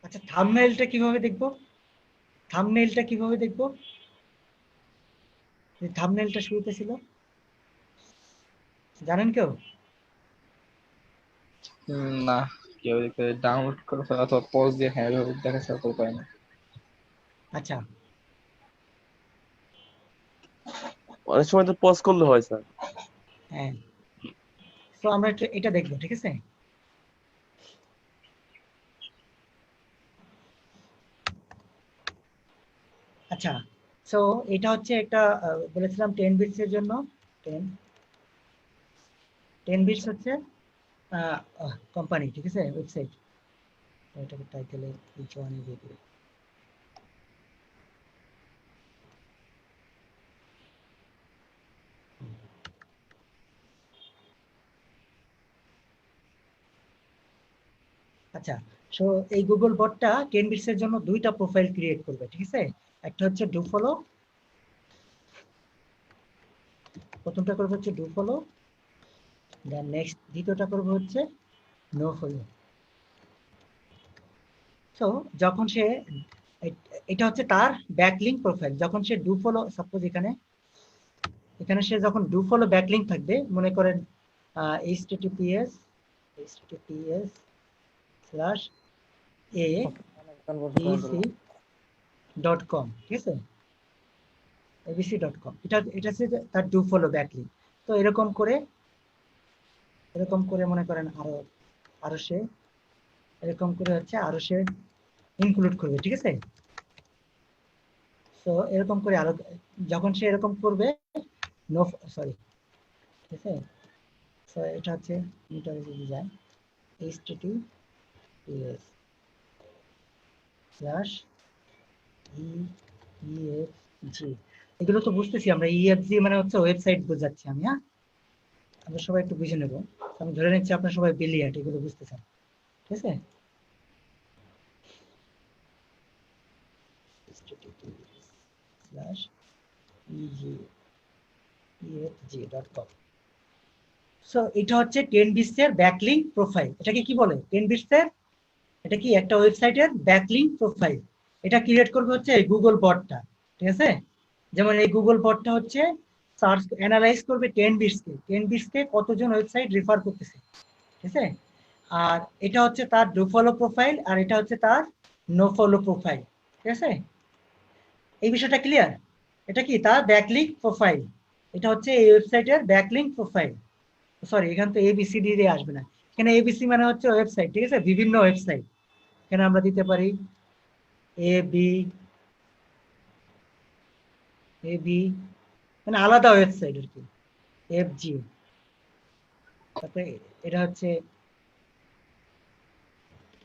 আচ্ছা থাম্বনেইলটা কিভাবে দেখবো, যে থাম্বনেইলটা শুরুতে ছিল, জানেন কেউ? না, কেউ ডাউনলোড করে ফেলা অথবা পজ দিয়ে হ্যাঁ দেখা ছাড়া তো উপায় না। আচ্ছা অনেক সময় তো পজ করলে হয় স্যার। হ্যাঁ, তো আমরা এটা দেখবো, ঠিক আছে। আচ্ছা, সো এটা হচ্ছে একটা বলেছিলাম 10 বিটস এর জন্য, 10 বিটস হচ্ছে কোম্পানি, ঠিক আছে, ওয়েবসাইট, এটাকে টাইটেলে কিছু আনিয়ে দিয়ে দিই। আচ্ছা, সো এই গুগল বটটা 10 বিটস এর জন্য দুইটা প্রোফাইল ক্রিয়েট করবে, ঠিক আছে। একটা হচ্ছে ডু ফলো, প্রথমটা করবে হচ্ছে ডু ফলো, দেন নেক্সট দ্বিতীয়টা করবে হচ্ছে নো ফলো। সো যখন সে, এটা হচ্ছে তার ব্যাকলিংক প্রোফাইল, যখন সে ডু ফলো, সাপোজ এখানে সে যখন ডু ফলো ব্যাকলিংক থাকবে, মনে করেন https://abc.com, ঠিক আছে, abc.com, এটা হচ্ছে তার ডু ফলো ব্যাকলিংক। তো এরকম করে মনে করেন আরো সে এরকম করে হচ্ছে আরো সে ইনক্লুড করবে, ঠিক আছে। তো এরকম করে আরো, যখন সে এরকম করবে, নো সরি, ঠিক আছে। তো এটা হচ্ছে যদি যায় https://efg, এগুলো তো বুঝতেছি আমরা, efg মানে হচ্ছে ওয়েবসাইট বোঝাচ্ছি আমি, হ্যাঁ আমরা সবাই একটু বুঝে নেব, আমি ধরে নিচ্ছি আপনার সবাই বিলিয়ার্ড এগুলো বুঝতেছেন, ঠিক আছে। https://efg.com, সো এটা হচ্ছে 10 বিটস এর ব্যাকলিংক প্রোফাইল, এটাকে কি বলে, 10 বিটস এর এটা কি একটা ওয়েবসাইটের ব্যাকলিংক প্রোফাইল। এটা ক্রিয়েট করবে হচ্ছে এই গুগল বটটা, ঠিক আছে? যেমন এই গুগল বটটা হচ্ছে সার্চ অ্যানালাইজ করবে 10 বিটসকে কতজন ওয়েবসাইট রেফার করতেছে, ঠিক আছে? আর এটা হচ্ছে তার ডু ফলো প্রোফাইল, আর এটা হচ্ছে তার নো ফলো প্রোফাইল, ঠিক আছে? এই বিষয়টা ক্লিয়ার? এটা কি তার ব্যাকলিংক প্রোফাইল, এটা হচ্ছে এই ওয়েবসাইটের ব্যাকলিংক প্রোফাইল। সরি, এখানে তো এবিসিডি দিয়ে আসবে না, এখানে এবিসি মানে হচ্ছে ওয়েবসাইট, ঠিক আছে? বিভিন্ন ওয়েবসাইট, এখানে আমরা দিতে পারি এ বি মানে আলাদা ওয়েবসাইট আর কি, এফজি, তারপরে এটা হচ্ছে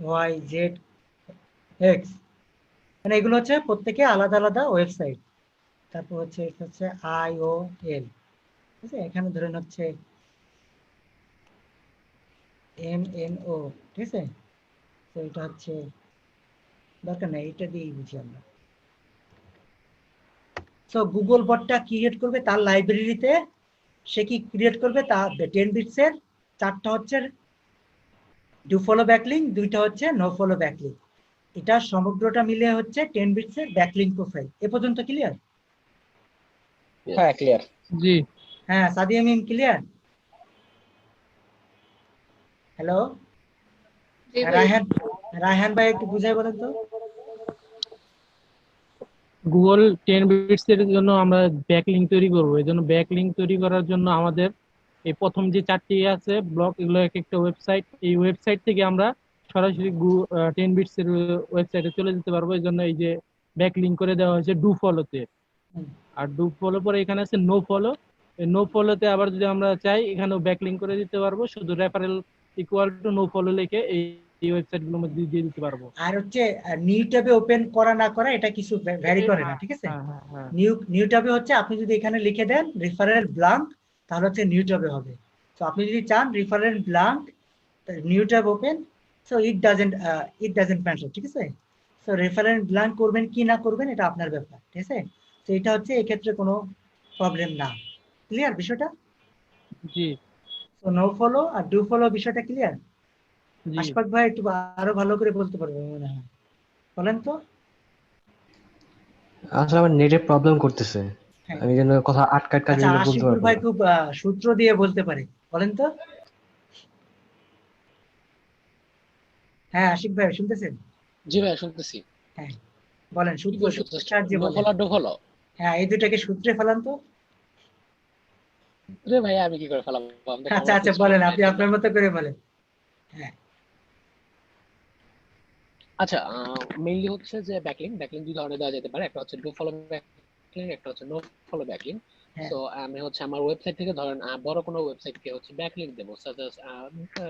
ওয়াই জেড এক্স, মানে এগুলো হচ্ছে প্রত্যেকে আলাদা আলাদা ওয়েবসাইট। তারপর হচ্ছে এটা হচ্ছে IOL, ঠিক আছে? এখানে ধরেন হচ্ছে MNO, ঠিক আছে? তো এটা হচ্ছে দরকার নাই, এটা দিয়েই বুঝি আমরা। সো গুগল বটটা ক্রিয়েট করবে তার লাইব্রেরিতে, সে কি ক্রিয়েট করবে তার 10 বিটসের 4টা হচ্ছে ডু ফলো ব্যাকলিংক, 2টা হচ্ছে নো ফলো ব্যাকলিংক। এটা সমগ্রটা মিলে হচ্ছে 10 বিটসের ব্যাকলিংক প্রোফাইল। এ পর্যন্ত ক্লিয়ার? হ্যাঁ ক্লিয়ার। জি হ্যাঁ সাদিয়া মিম ক্লিয়ার? হ্যালো জি ভাইয়া। রায়হান ভাই একটু বুঝাই বলেন তো। গুগল 10 বিটস এর জন্য আমরা ব্যাকলিংক তৈরি করব। এই জন্য ব্যাকলিংক তৈরি করার জন্য আমাদের এই প্রথম যে 4টি আছে ব্লক, এগুলো এক একটা ওয়েবসাইট। এই ওয়েবসাইট থেকে আমরা সরাসরি 10 বিটস এর ওয়েবসাইটে চলে যেতে পারবো। এই জন্য এই যে ব্যাকলিংক করে দেওয়া হয়েছে ডু ফলোতে। আর ডু ফলো পরে এখানে আছে নো ফলো। এই নো ফলোতে আবার যদি আমরা চাই এখানেও ব্যাকলিংক করে দিতে পারবো, শুধু referral equal to know follow লিখে এই ওয়েবসাইট গুলোর মধ্যে দিয়ে দিতে পারবো। আর হচ্ছে নিউ ট্যাবে ওপেন করা না করা এটা কিছু ভ্যারি করে না, ঠিক আছে? হ্যাঁ। নিউ ট্যাবে হচ্ছে আপনি যদি এখানে লিখে দেন রেফারেল ব্ল্যাঙ্ক, তাহলে হচ্ছে নিউ ট্যাবে হবে। তো আপনি যদি চান referral blank new tab open, so it doesn't matter, ঠিক আছে? সো রেফারেল ব্ল্যাঙ্ক করবেন কি না করবেন এটা আপনার ব্যাপার, ঠিক আছে? তো এটা হচ্ছে এক্ষেত্রে কোনো প্রবলেম না। ক্লিয়ার বিষয়টা? জি তো নো ফলো আর ডু ফলো বিষয়টা ক্লিয়ার? জি আশফাক ভাই একটু আরো ভালো করে বলতে পারবে মনে হয়, বলেন তো। আসলে আমার নেটের প্রবলেম করতেছে, হ্যাঁ। আমি যেন কথা আটকা আচ্ছা, বলতে আশিকুর পারবো ভাই না। খুব সূত্র দিয়ে বলতে পারে, বলেন তো। হ্যাঁ আশিক ভাই শুনতেছেন? জি ভাইয়া শুনতেছি। হ্যাঁ বলেন, কি সূত্র করবো? সূত্রের সাহায্যে নো বলেন। Follow do follow? হ্যাঁ এই দুটাকে সূত্রে ফেলান তো। রে ভাইয়া আমি কি করে ফেলাবো? আমি তো আচ্ছা কমলা আচ্ছা খুঁজছি বলেন, এর আপনি জন্য। আপনার মতো করে বলেন। হ্যাঁ আচ্ছা, মেইনলি হচ্ছে যে ব্যাকলিংক দুই ধরনের দেওয়া যেতে পারে। একটা হচ্ছে ডু ফলো ব্যাকলিংক, একটা হচ্ছে নো ফলো ব্যাকলিংক। হ্যাঁ সো আমি হচ্ছে আমার ওয়েবসাইট থেকে ধরেন বড় কোনো ওয়েবসাইটকে হচ্ছে ব্যাকলিংক দেবো, সাচ এজ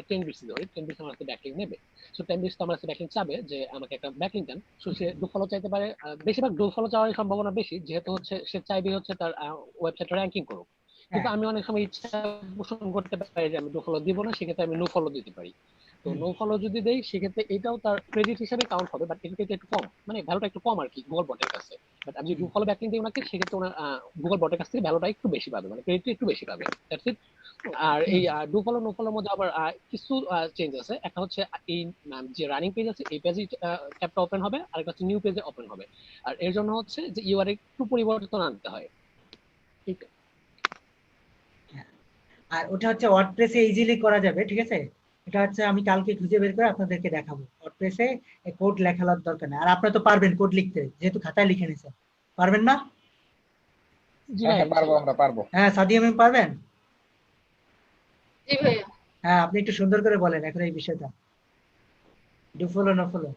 10 বিটস ধরি, 10 বিটস আমার কাছে ব্যাকলিংক নেবে। সো 10 বিটস তো আমার কাছে ব্যাকলিংক চাবে যে আমাকে একটা ব্যাকলিংক দেন। সো সে ডু ফলো চাইতে পারে, বেশিরভাগ ডু ফলো চাওয়ার সম্ভাবনা বেশি, যেহেতু হচ্ছে সে চাইবে হচ্ছে তার ওয়েবসাইটে র্যাঙ্কিং করুক। কিন্তু হ্যাঁ আমি অনেক সময় ইচ্ছা পোষণ করতে পারি যে আমি ডু ফলো দিব না, সেক্ষেত্রে আমি নো ফলো দিতে পারি। তো নো ফলো যদি দেই সেক্ষেত্রে এটাও তার ক্রেডিট হিসেবে কাউন্ট হবে, বাট এটা একটু কম, মানে ভ্যালুটা একটু কম আর কি গুগল বটের কাছে। বাট আমি যদি ডু ফলো ব্যাকলিংক দিই ওনাকে, সেক্ষেত্রে ওনার গুগল বটের কাছ থেকে ভ্যালুটা একটু বেশি পাবে, মানে ক্রেডিট একটু বেশি পাবে। That's it. আর এই ডু ফলো নো ফলোর মধ্যে আবার কিছু চেঞ্জ আছে। একটা হচ্ছে এই যে রানিং পেজ আছে এই পেজে ট্যাবটা ওপেন হবে, আর একটা হচ্ছে নিউ পেজে ওপেন হবে। আর এর জন্য হচ্ছে যে ইউআরএল একটু পরিবর্তন আনতে হয়। ঠিক আর ওটা হচ্ছে ওয়ার্ডপ্রেসে ইজিলি করা যাবে, ঠিক আছে? এটা হচ্ছে আমি কালকে খুঁজে বের করে আপনাদেরকে দেখাবো। ওয়ার্ডপ্রেসে কোড লেখার দরকার নেই, আর আপনারা তো পারবেন কোড লিখতে, যেহেতু খাতায় লিখে নিছেন, পারবেন না? জি হ্যাঁ ভাই, হ্যাঁ পারবো, আমরা পারবো। হ্যাঁ সাদিয়া মিম পারবেন? জি ভাইয়া। হ্যাঁ আপনি একটু সুন্দর করে বলেন এখন এই বিষয়টা, ডু ফলো নো ফলো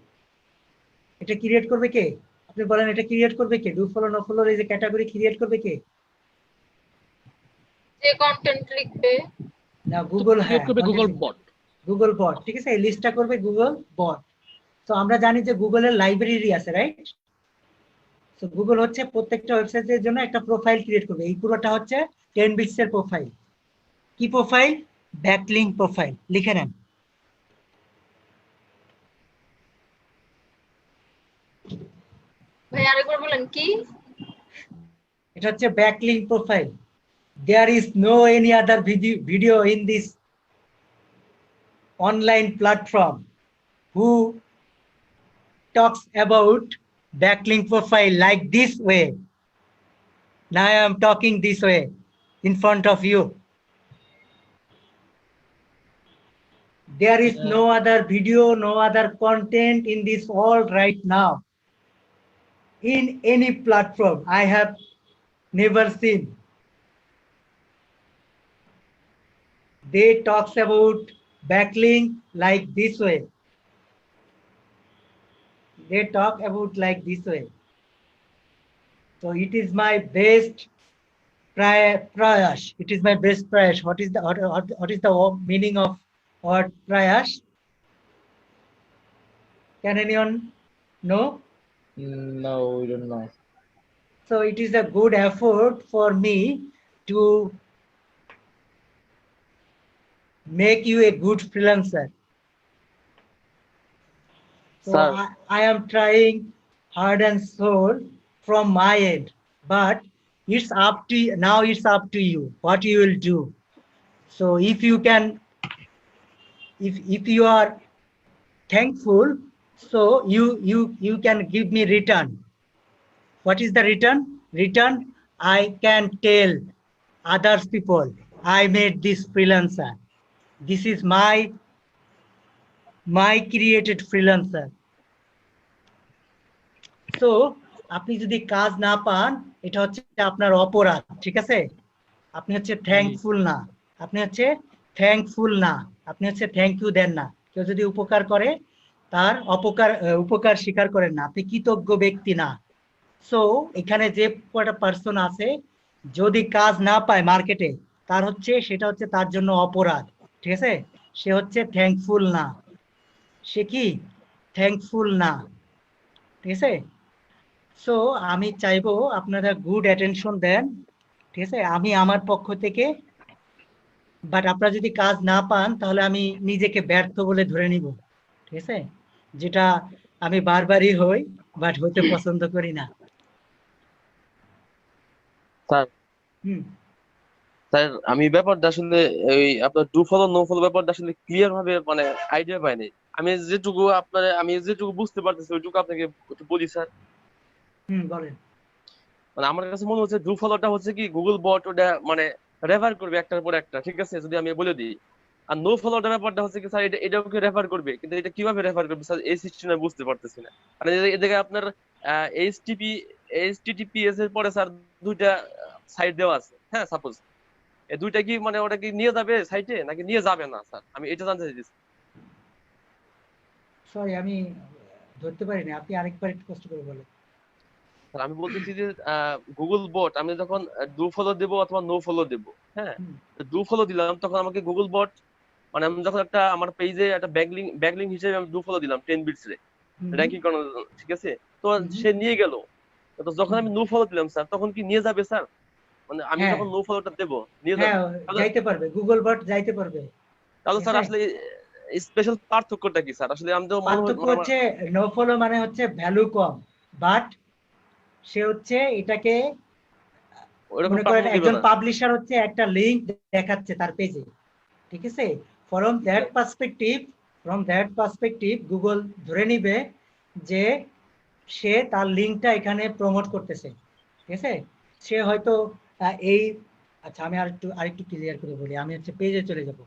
এটা ক্রিয়েট করবে কে? আপনি বলেন এটা ক্রিয়েট করবে কে? ডু ফলো নো ফলোর এই যে ক্যাটাগরি ক্রিয়েট করবে কে? যে কন্টেন্ট লিখবে। না গুগল। ক্রিয়েট হ্যাঁ করবে গুগল বট। গুগল বট, ঠিক আছে? এই লিস্টটা করবে গুগল বট। তো আমরা জানি যে গুগলের লাইব্রেরি আছে, রাইট? তো গুগল হচ্ছে প্রত্যেকটা ওয়েবসাইটের জন্য একটা প্রোফাইল ক্রিয়েট করবে। এই পুরোটা হচ্ছে 10 বিটস এর প্রোফাইল। কি প্রোফাইল? Backlink profile. লিখে নেন। ভাই আরেকবার বলেন কি? এটা হচ্ছে backlink profile. There is no any other video in this online platform who talks about backlink profile like this way. Now I am talking this way in front of you. There is no other video, no other content in this world right now. In any platform, I have never seen. They talks about backlink like this way. They talk about like this way. So it is my best prayash. It is my best prayash. What is the meaning of word prayash? Can anyone know? No, we don't know. So it is a good effort for me to make you a good freelancer. So Sir. I am trying hard and soul from my end, but it's up to now. It's up to you what you will do. So if you can, if you are thankful, so you can give me return. What is the return? Return, I can tell others people I made this freelancer. This is my created freelancer. So আপনি যদি কাজ না পান, এটা হচ্ছে আপনার অপরাধ, ঠিক আছে? আপনি হচ্ছে থ্যাঙ্কফুল না, আপনি হচ্ছে থ্যাঙ্কফুল না, আপনি হচ্ছে থ্যাংক ইউ দেন না। কেউ যদি উপকার করে তার উপকার স্বীকার করেন না, আপনি কৃতজ্ঞ ব্যক্তি না। সো এখানে যে কয়টা পার্সন আছে যদি কাজ না পায় মার্কেটে, তার হচ্ছে সেটা হচ্ছে তার জন্য অপরাধ, ঠিক আছে? সে হচ্ছে থ্যাঙ্কফুল না, সে কি থ্যাঙ্কফুল না, ঠিক আছে? সো আমি চাইবো আপনারা গুড অ্যাটেনশন দেন, ঠিক আছে? আমি আমার পক্ষ থেকে, বাট আপনারা যদি কাজ না পান তাহলে আমি নিজেকে ব্যর্থ বলে ধরে নিব, ঠিক আছে? যেটা আমি বারবারই হই, বাট হতে পছন্দ করি না। স্যার স্যার আমি ব্যাপারটা আসলে এই আপনার ডু ফলো নো ফলো ব্যাপারটা আসলে ক্লিয়ার ভাবে মানে আইডিয়া পাইনি। আমি যেটুকু বুঝতে পারতেছি ওইটুকু আপনাকে একটু বলি স্যার। বলেন। মানে আমার কাছে মনে হচ্ছে ডু ফলোটা হচ্ছে কি গুগল বট ওটা মানে রেফার করবে একটার পর একটা, ঠিক আছে? যদি আমি বলে দিই। আর নো ফলোটা ব্যাপারটা হচ্ছে কি স্যার এটাকে রেফার করবে, কিন্তু এটা কিভাবে রেফার করবে স্যার এই সিস্টেমে বুঝতে পারতেছি না। মানে এদিকে আপনার HTTPS এর পরে স্যার দুইটা সাইট দেওয়া আছে, হ্যাঁ সাপোজ এই দুইটা কি মানে ওটা কি নিয়ে যাবে সাইটে নাকি নিয়ে যাবে না স্যার? আমি এটা জানতে চাইছি। সরি আমি ধরতে পারিনি, আপনি আরেকবার একটু কষ্ট করে বলেন। স্যার আমি বলতেছি যে গুগল বট আমি যখন ডু ফলো দেব অথবা নো ফলো দেব, হ্যাঁ ডু ফলো দিলাম তখন আমাকে গুগল বট মানে আমি যখন একটা আমার পেজে একটা ব্যাকলিংক হিসেবে আমি ডু ফলো দিলাম 10 বিটস রে র‍্যাঙ্কিং করানোর জন্য, ঠিক আছে? তো সে নিয়ে গেল, তো যখন আমি নো ফলো দিলাম স্যার তখন কি নিয়ে যাবে স্যার? মানে আমি যখন নো ফলোটা দেব নিয়ে যাবে? যাইতে পারবে, গুগল বট যাইতে পারবে। তাহলে স্যার আসলে স্পেশাল পার্থক্যটা কি স্যার? আসলে আমি তো পার্থক্য হচ্ছে নো ফলো মানে হচ্ছে ভ্যালু কম, বাট সে হচ্ছে এটাকে মনে করেন একজন পাবলিশার হচ্ছে একটা লিংক দেখাচ্ছে তার পেজে, ঠিক আছে? ফ্রম দ্যাট পার্সপেক্টিভ গুগল ধরে নিবে যে সে তার লিংকটা এখানে প্রমোট করতেছে, ঠিক আছে? সে হয়তো এই আচ্ছা আমি আরেকটু ক্লিয়ার করে বলি। আমি হচ্ছে পেজে চলে যাব,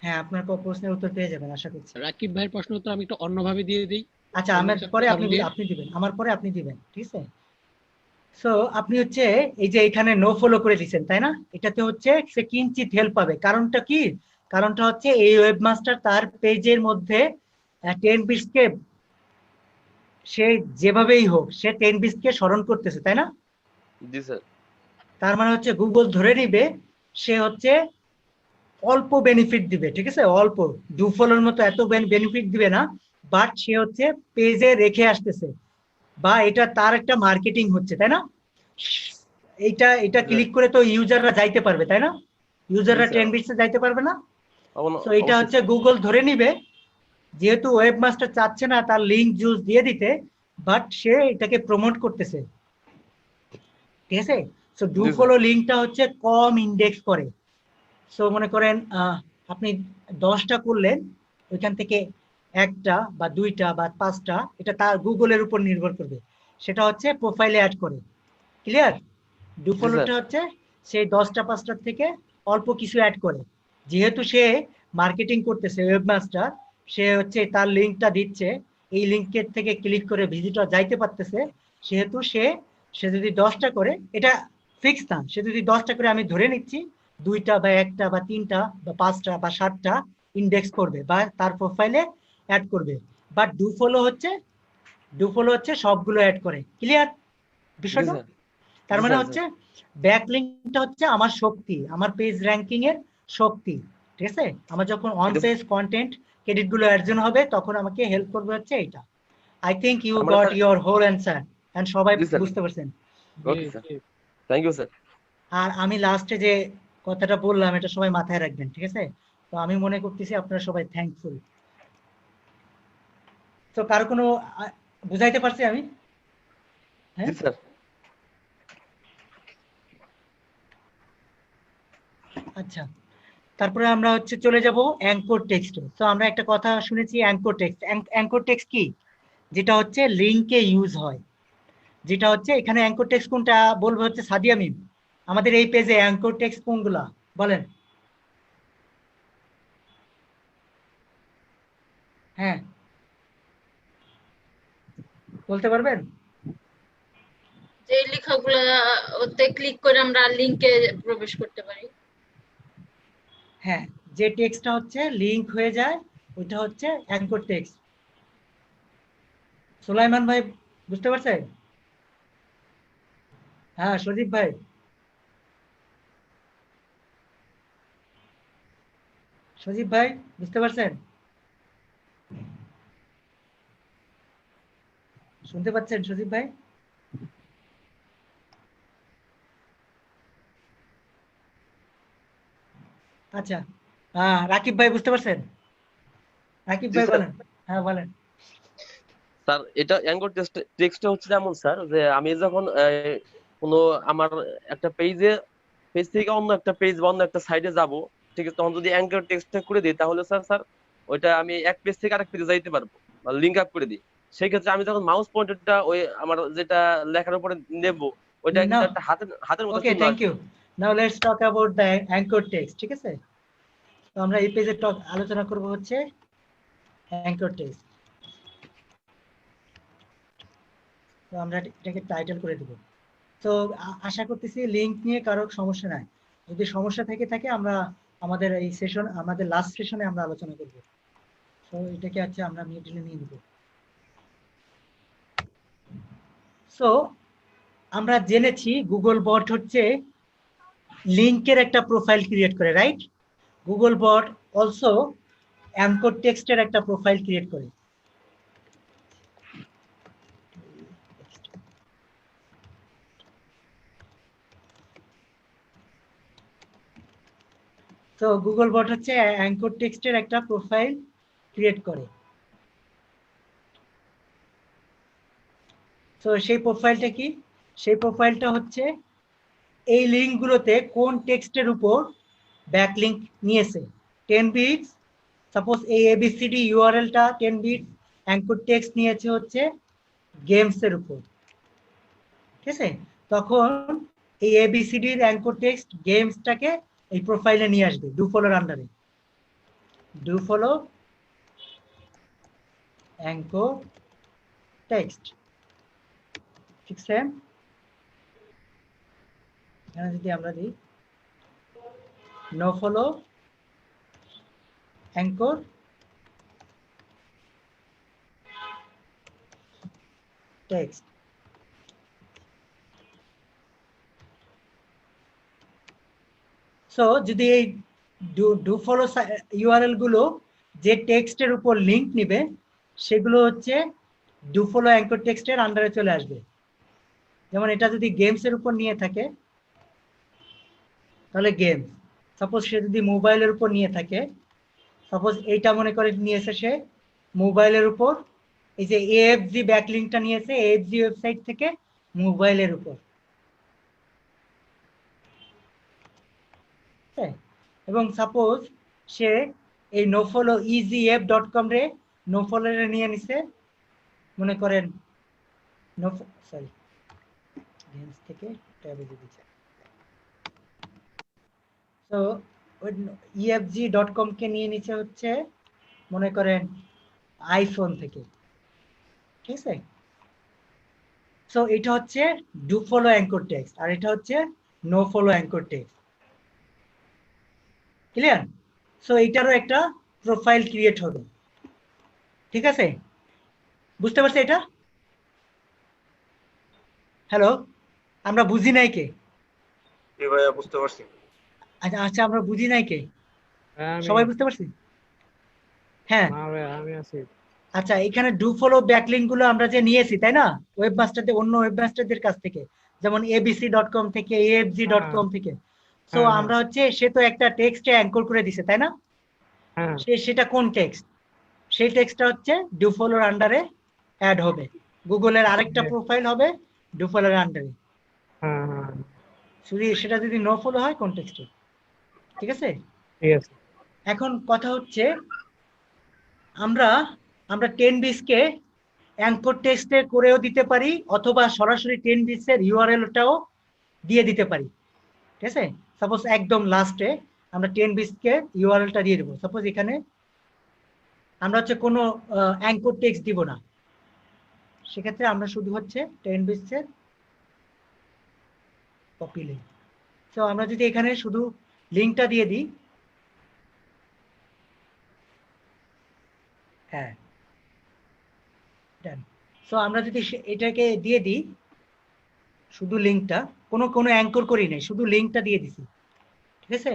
হ্যাঁ আপনার প্রশ্নের উত্তর পেয়ে যাবেন আশা করছি। রাকিব ভাইয়ের প্রশ্ন উত্তর আমি একটু অন্যভাবে দিয়ে দিই। আচ্ছা আমার পরে আপনি দিবেন, আমার পরে আপনি দিবেন, ঠিক আছে? সো আপনি হচ্ছে এই যে এখানে নো ফলো করে দিয়েছেন, তাই না? এটাতে হচ্ছে সে কিঞ্চিত হেল্প পাবে। কারণটা কি? কারণটা হচ্ছে এই ওয়েবমাস্টার তার পেজের মধ্যে 10 বিটসকে সে যেভাবেই হোক সে 10 বিটসকে স্মরণ করতেছে, তাই না? জি স্যার। তার মানে হচ্ছে গুগল ধরে নিবে সে হচ্ছে অল্প বেনিফিট দিবে, ঠিক আছে? অল্প ডু ফলোর মতো এত বেনিফিট দিবে না, বাট সে হচ্ছে পেজে রেখে আসতেছে বা এটা তার একটা মার্কেটিং হচ্ছে, তাই না? এটা ক্লিক করে তো ইউজাররা যাইতে পারবে, তাই না? ইউজাররা 10 বিটসে যাইতে পারবে না? তো এটা হচ্ছে গুগল ধরে নিবে যেহেতু ওয়েবমাস্টার চাচ্ছে না তার লিংক জুস দিয়ে দিতে, বাট সে এটাকে প্রমোট করতেছে, ঠিক আছে? সো ডু ফলো লিংকটা হচ্ছে কম ইন্ডেক্স করে। সো মনে করেন আপনি 10টা করলেন, ওইখান থেকে একটা বা দুইটা বা 5টা, এটা তার গুগলের উপর নির্ভর করবে, সেটা হচ্ছে প্রোফাইলে অ্যাড করে। ক্লিয়ার? ডু ফলোটা হচ্ছে সেই 10টা 5টার থেকে অল্প কিছু অ্যাড করে, যেহেতু সে মার্কেটিং করতেছে, ওয়েবমাস্টার, সে হচ্ছে তার লিঙ্কটা দিচ্ছে, এই লিঙ্কের থেকে ক্লিক করে ভিজিটর যাইতে পারতেছে, সেহেতু সে যদি 10টা করে, এটা ফিক্স না, সে যদি 10টা করে, আমি ধরে নিচ্ছি 2টা বা 1টা বা 3টা বা 5টা বা 7টা ইন্ডেক্স করবে বা তার প্রোফাইলে অ্যাড করবে। বাট ডু ফলো হচ্ছে সবগুলো অ্যাড করে। ক্লিয়ার বিষয়টা? তার মানে হচ্ছে ব্যাকলিংকটা হচ্ছে আমার শক্তি, আমার পেজ র্যাঙ্কিং এর শক্তি। ঠিক আছে? আমার যখন অন পেজ কন্টেন্ট ক্রেডিট গুলো অর্জন হবে, তখন আমাকে হেল্প করবে হচ্ছে এটা। I think you got your whole answer, and সবাই বুঝতে পারছেন। Okay sir, thank you sir. আর আমি লাস্টে যে কথাটা বললাম, এটা সবাই মাথায় রাখবেন, ঠিক আছে? তো আমি মনে করতেছি আপনারা সবাই থ্যাঙ্কফুল। তো কারো কোনো বুঝাইতে পারছি আমি? হ্যাঁ স্যার। আচ্ছা, তারপরে আমরা হচ্ছে চলে যাব অ্যাঙ্কর টেক্সটে। তো আমরা একটা কথা শুনেছি অ্যাঙ্কর টেক্সট। অ্যাঙ্কর টেক্সট কি? যেটা হচ্ছে লিংকে ইউজ হয়, যেটা হচ্ছে এখানে অ্যাঙ্কর টেক্সট কোনটা বলবো হচ্ছে সাদিয়া মিম। আমাদের এই পেজে অ্যাঙ্কর টেক্সট কোনগুলা বলেন? হ্যাঁ, বলতে পারবেন? যে লেখাগুলা ওতে ক্লিক করে আমরা লিংকে প্রবেশ করতে পারি। হ্যাঁ, যে টেক্সটটা হচ্ছে লিংক হয়ে যায়, ওইটা হচ্ছে অ্যাঙ্কর টেক্সট। সুলাইমান ভাই বুঝতে পারছেন? হ্যাঁ, সজীব ভাই? সজীব ভাই বুঝতে পারছেন? শুনতে পাচ্ছেন সজীব ভাই? আচ্ছা, রাকিব ভাই বুঝতে পারছেন? রাকিব ভাই বলেন। হ্যাঁ বলেন। স্যার, এটা অ্যাঙ্কর টেক্সটটা হচ্ছে যেমন স্যার, যে আমি যখন কোনো আমার একটা পেজ থেকে অন্য একটা পেজ বা অন্য একটা সাইডে যাব, ঠিক আছে, তখন যদি অ্যাঙ্কর টেক্সটটা করে দিই, তাহলে স্যার ওইটা আমি এক পেজ থেকে আরেক পেজে যাইতে পারবো বা লিঙ্ক আপ করে দিই। সেই ক্ষেত্রে আমি যখন মাউস পয়েন্টারটা ওই আমার যেটা লেখার উপরে নেব, ওইটা কিন্তু একটা হাতের মতো ওকে, চিহ্ন থ্যাংক আসবে। You. Now let's talk about the anchor text. ঠিক আছে? তো আমরা এই পেজে আলোচনা করব হচ্ছে অ্যাঙ্কর টেক্সট। তো আমরা এটাকে টাইটেল করে দেব। তো আশা করতেছি লিংক নিয়ে কারো সমস্যা নাই। যদি সমস্যা থেকে থাকে, আমরা আমাদের এই সেশন, আমাদের লাস্ট সেশনে আমরা আলোচনা করব। তো এটাকে হচ্ছে আমরা মিডিলে নিয়ে নিব। সো আমরা জেনেছি গুগল বট হচ্ছে লিংকের একটা প্রোফাইল ক্রিয়েট করে, রাইট? গুগল বট অলসো অ্যাঙ্কর টেক্সটের একটা প্রোফাইল ক্রিয়েট করে। তো গুগল বট হচ্ছে অ্যাঙ্কর টেক্সটের একটা প্রোফাইল ক্রিয়েট করে। তো সেই প্রোফাইলটা কি? সেই প্রোফাইলটা হচ্ছে এই লিঙ্কগুলোতে কোন টেক্সটের উপর ব্যাকলিংক নিয়েছে। 10 বিটস, সাপোজ এই এবিসিডি ইউআরএলটা 10 বিটস অ্যাঙ্কর টেক্সট নিয়েছে হচ্ছে গেমস এর উপর। ঠিক আছে? তখন এই এবিসিডির অ্যাঙ্কর টেক্সট গেমসটাকে এই প্রোফাইলে নিয়ে আসবে ডু ফলোর আন্ডারে। ডু ফলো অ্যাঙ্কর টেক্সট, ঠিক সেম। এখানে যদি আমরা দিই no follow anchor text, so যদি এই ডু ফলো ইউআরএল গুলো যে টেক্সটের উপর লিংক নিবে, সেগুলো হচ্ছে ডু ফলো অ্যাঙ্কর টেক্সটের আন্ডারে চলে আসবে। যেমন এটা যদি গেমস এর উপর নিয়ে থাকে, তাহলে গেমস। সাপোজ সে যদি মোবাইলের উপর নিয়ে থাকে, সাপোজ এইটা মনে করে নিয়েছে সে মোবাইলের উপর, এই যে এএফজি ব্যাকলিংকটা নিয়েছে এএফজি ওয়েবসাইট থেকে মোবাইলের উপর। এবং সাপোজ সে এই নোফলো easyf.com রে নোফলোরে নিয়ে নিছে, মনে করেন সরি গেমস থেকে ট্যাবে দিয়েছে। তো ওই efg.com কে নিয়ে নিচে হচ্ছে মনে করেন আইফোন থেকে, ঠিক আছে। সো এটা হচ্ছে ডু ফলো অ্যাঙ্কর টেক্সট আর এটা হচ্ছে no follow anchor text, clear. So এইটারও একটা প্রোফাইল ক্রিয়েট হবে, ঠিক আছে, বুঝতে পারছি এটা? হ্যালো, আমরা বুঝি নাই কে? ভাইয়া বুঝতে পারছি। আচ্ছা আচ্ছা, আমরা বুঝি নাই কে? হ্যাঁ, সবাই বুঝতে পারছি? হ্যাঁ আমি আছি। আচ্ছা, এখানে ডু ফলো ব্যাকলিংক গুলো আমরা যে নিয়েছি তাই না, ওয়েবমাস্টারদের অন্য ওয়েবমাস্টারদের কাছ থেকে, যেমন abc.com থেকে afg.com থেকে। সো আমরা হচ্ছে সে তো একটা টেক্সটে অ্যাঙ্কর করে দিছে তাই না, সেটা কোন টেক্সট? সেই টেক্সটটা হচ্ছে ডু ফলোর আন্ডারে অ্যাড হবে, গুগলের আরেকটা প্রোফাইল হবে ডু ফলোর আন্ডারে, শুধু সেটা যদি নো ফলো হয় কোন টেক্সটে, ঠিক আছে। ঠিক আছে, এখন কথা হচ্ছে আমরা 10 বিটসকে অ্যাঙ্কর টেক্সটে করেও দিতে পারি অথবা সরাসরি 10 বিটসের ইউআরএলটাও দিয়ে দিতে পারি, ঠিক আছে। সাপোজ একদম লাস্টে আমরা 10 বিটসকে ইউআরএলটা দিয়ে দেবো। সাপোজ এখানে আমরা হচ্ছে কোনো অ্যাঙ্কর টেক্সট দিব না, সেক্ষেত্রে আমরা শুধু হচ্ছে 10 বিটসের কপি লিঙ্ক। তো আমরা যদি এখানে শুধু লিঙ্কটা দিয়ে দিই, হ্যাঁ ডান। সো আমরা যদি এটাকে দিয়ে দিই শুধু লিঙ্কটা, কোনো অ্যাঙ্কর করি নাই, শুধু লিঙ্কটা দিয়ে দিছি, ঠিক আছে।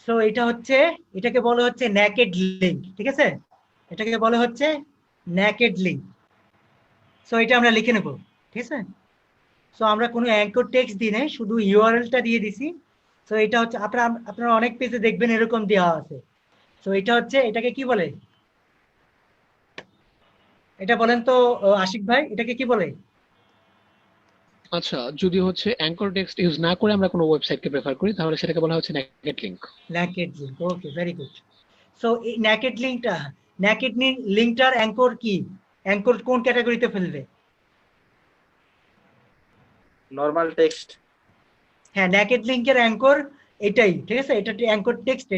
সো এটা হচ্ছে, এটাকে বলা হচ্ছে নেকেড লিঙ্ক, ঠিক আছে, এটাকে বলা হচ্ছে নেকেড লিঙ্ক। সো এটা আমরা লিখে নেব, ঠিক আছে। সো আমরা কোনো অ্যাঙ্কর টেক্সট দিই নাই, শুধু ইউআরএলটা দিয়ে দিছি। সো এটা হচ্ছে আপনারা অনেক পেজে দেখবেন এরকম দেওয়া আছে। সো এটা হচ্ছে, এটাকে কি বলে এটা বলেন তো আশিক ভাই, এটাকে কি বলে? আচ্ছা, যদি হচ্ছে অ্যাঙ্কর টেক্সট ইউজ না করে আমরা কোনো ওয়েবসাইটকে প্রেফার করি তাহলে সেটাকে বলা হচ্ছে নেকেড লিংক। নেকেড লিংক, ওকে, ভেরি গুড। সো এই নেকেড লিংকটার অ্যাঙ্কর কি? অ্যাঙ্কর কোন ক্যাটাগরিতে ফেলবে? Normal text. হ্যাঁ, নেকেড লিংকের অ্যাঙ্কর এটাই, ঠিক আছে, এটা অ্যাঙ্কর টেক্সট,